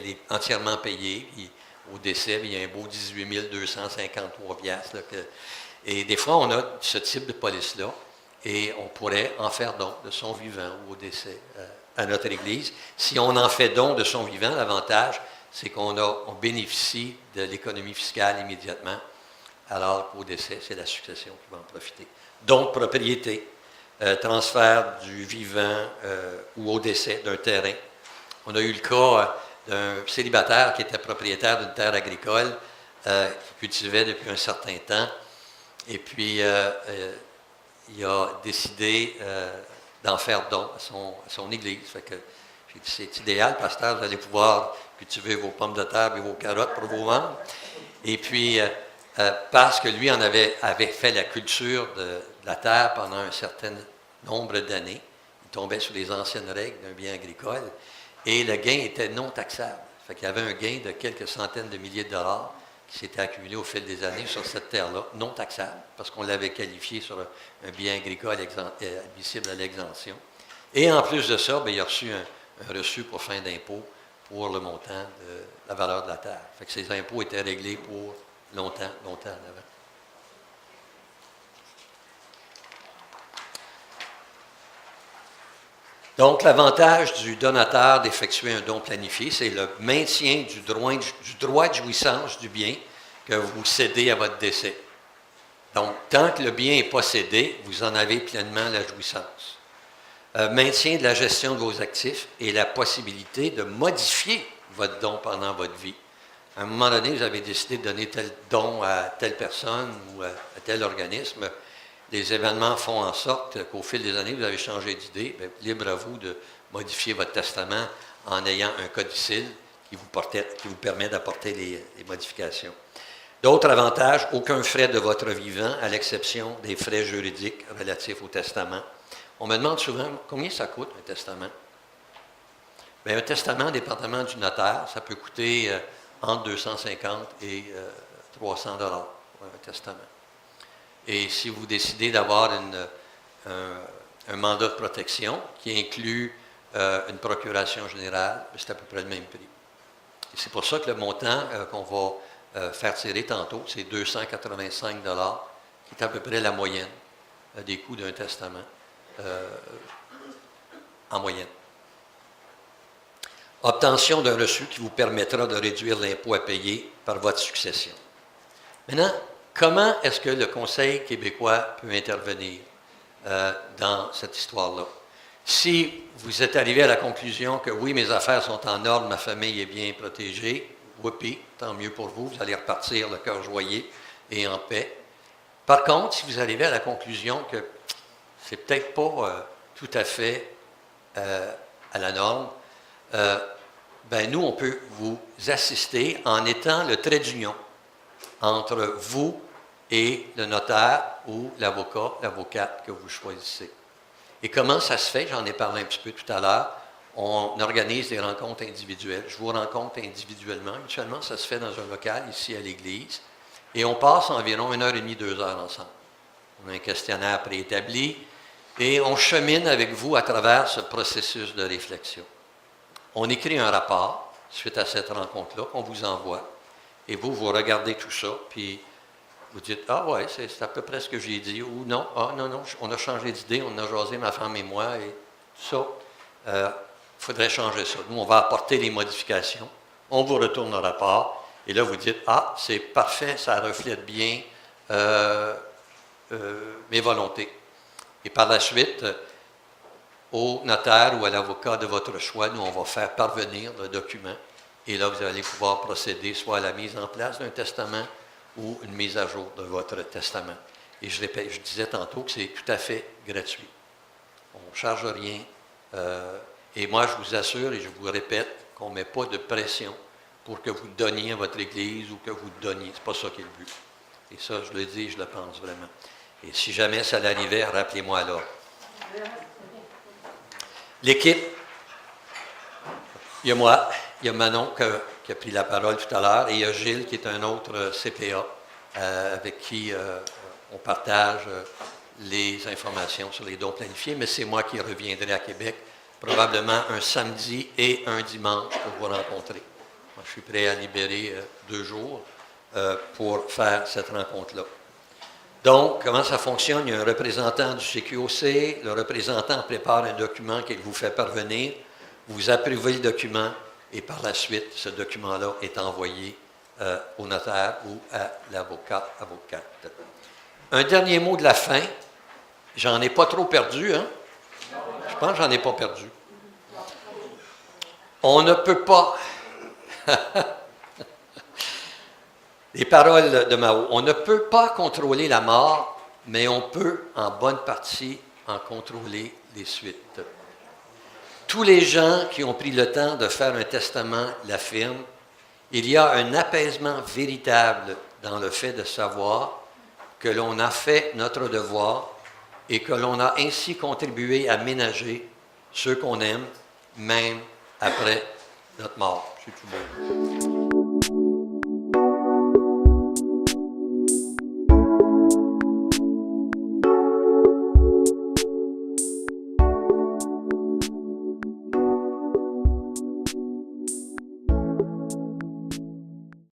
est entièrement payée. Puis, au décès, il y a un beau 18 253 piastres. Et des fois, on a ce type de police-là. Et on pourrait en faire don de son vivant ou au décès à notre Église. Si on en fait don de son vivant, l'avantage, c'est qu'on bénéficie de l'économie fiscale immédiatement, alors qu'au décès, c'est la succession qui va en profiter. Don de propriété, transfert du vivant ou au décès d'un terrain. On a eu le cas d'un célibataire qui était propriétaire d'une terre agricole, qui cultivait depuis un certain temps, et puis il a décidé d'en faire don à son Église. Fait que j'ai dit, c'est idéal, pasteur, vous allez pouvoir cultiver vos pommes de terre et vos carottes pour vos membres. Et puis, parce que lui avait fait la culture de la terre pendant un certain nombre d'années, il tombait sous les anciennes règles d'un bien agricole, et le gain était non taxable. Fait qu'il y avait un gain de quelques centaines de milliers de dollars qui s'était accumulé au fil des années sur cette terre-là, non taxable, parce qu'on l'avait qualifié sur un bien agricole admissible à l'exemption. Et en plus de ça, il a reçu un reçu pour fin d'impôt pour le montant de la valeur de la terre. Fait que ces impôts étaient réglés pour longtemps en avant. Donc, l'avantage du donateur d'effectuer un don planifié, c'est le maintien du droit de jouissance du bien que vous cédez à votre décès. Donc, tant que le bien n'est pas cédé, vous en avez pleinement la jouissance. Maintien de la gestion de vos actifs et la possibilité de modifier votre don pendant votre vie. À un moment donné, vous avez décidé de donner tel don à telle personne ou à tel organisme. Les événements font en sorte qu'au fil des années, vous avez changé d'idée. Bien, libre à vous de modifier votre testament en ayant un codicile qui vous permet d'apporter les modifications. D'autres avantages, aucun frais de votre vivant, à l'exception des frais juridiques relatifs au testament. On me demande souvent combien ça coûte un testament. Bien, un testament, dépendamment du notaire, ça peut coûter entre 250 et 300 $ pour un testament. Et si vous décidez d'avoir un mandat de protection qui inclut une procuration générale, c'est à peu près le même prix. Et c'est pour ça que le montant qu'on va faire tirer tantôt, c'est 285 $, qui est à peu près la moyenne des coûts d'un testament en moyenne. Obtention d'un reçu qui vous permettra de réduire l'impôt à payer par votre succession. Maintenant, comment est-ce que le Conseil québécois peut intervenir dans cette histoire-là? Si vous êtes arrivé à la conclusion que oui, mes affaires sont en ordre, ma famille est bien protégée, whoopie, tant mieux pour vous, vous allez repartir le cœur joyeux et en paix. Par contre, si vous arrivez à la conclusion que c'est peut-être pas tout à fait à la norme, nous, on peut vous assister en étant le trait d'union entre vous et le notaire ou l'avocat, l'avocate que vous choisissez. Et comment ça se fait? J'en ai parlé un petit peu tout à l'heure. On organise des rencontres individuelles. Je vous rencontre individuellement. Habituellement, ça se fait dans un local ici à l'église. Et on passe environ 1h30, 2 heures ensemble. On a un questionnaire préétabli et on chemine avec vous à travers ce processus de réflexion. On écrit un rapport suite à cette rencontre-là qu'on vous envoie. Et vous regardez tout ça, puis vous dites « Ah ouais, c'est à peu près ce que j'ai dit » ou « Non, non, on a changé d'idée, on a jasé, ma femme et moi, et tout ça, il faudrait changer ça. » Nous, on va apporter les modifications. On vous retourne le rapport, et là, vous dites « Ah, c'est parfait, ça reflète bien mes volontés. » Et par la suite, au notaire ou à l'avocat de votre choix, nous, on va faire parvenir le document. Et là, vous allez pouvoir procéder soit à la mise en place d'un testament ou une mise à jour de votre testament. Et je disais tantôt que c'est tout à fait gratuit. On ne charge rien. Et moi, je vous assure et je vous répète qu'on ne met pas de pression pour que vous donniez à votre Église ou que vous donniez. Ce n'est pas ça qui est le but. Et ça, je le dis, je le pense vraiment. Et si jamais ça l'arrivait, rappelez-moi alors. L'équipe, il y a moi, il y a Manon qui a pris la parole tout à l'heure, et il y a Gilles qui est un autre CPA avec qui on partage les informations sur les dons planifiés, mais c'est moi qui reviendrai à Québec, probablement un samedi et un dimanche pour vous rencontrer. Moi, je suis prêt à libérer 2 jours pour faire cette rencontre-là. Donc, comment ça fonctionne? Il y a un représentant du CQOC, le représentant prépare un document qu'il vous fait parvenir, vous approuvez le document et par la suite, ce document-là est envoyé au notaire ou à l'avocat, avocate. Un dernier mot de la fin. J'en ai pas trop perdu, hein? Je pense que j'en ai pas perdu. On ne peut pas... Les paroles de Mao. On ne peut pas contrôler la mort, mais on peut, en bonne partie, en contrôler les suites. Tous les gens qui ont pris le temps de faire un testament l'affirment. Il y a un apaisement véritable dans le fait de savoir que l'on a fait notre devoir et que l'on a ainsi contribué à ménager ceux qu'on aime, même après notre mort. C'est tout beau.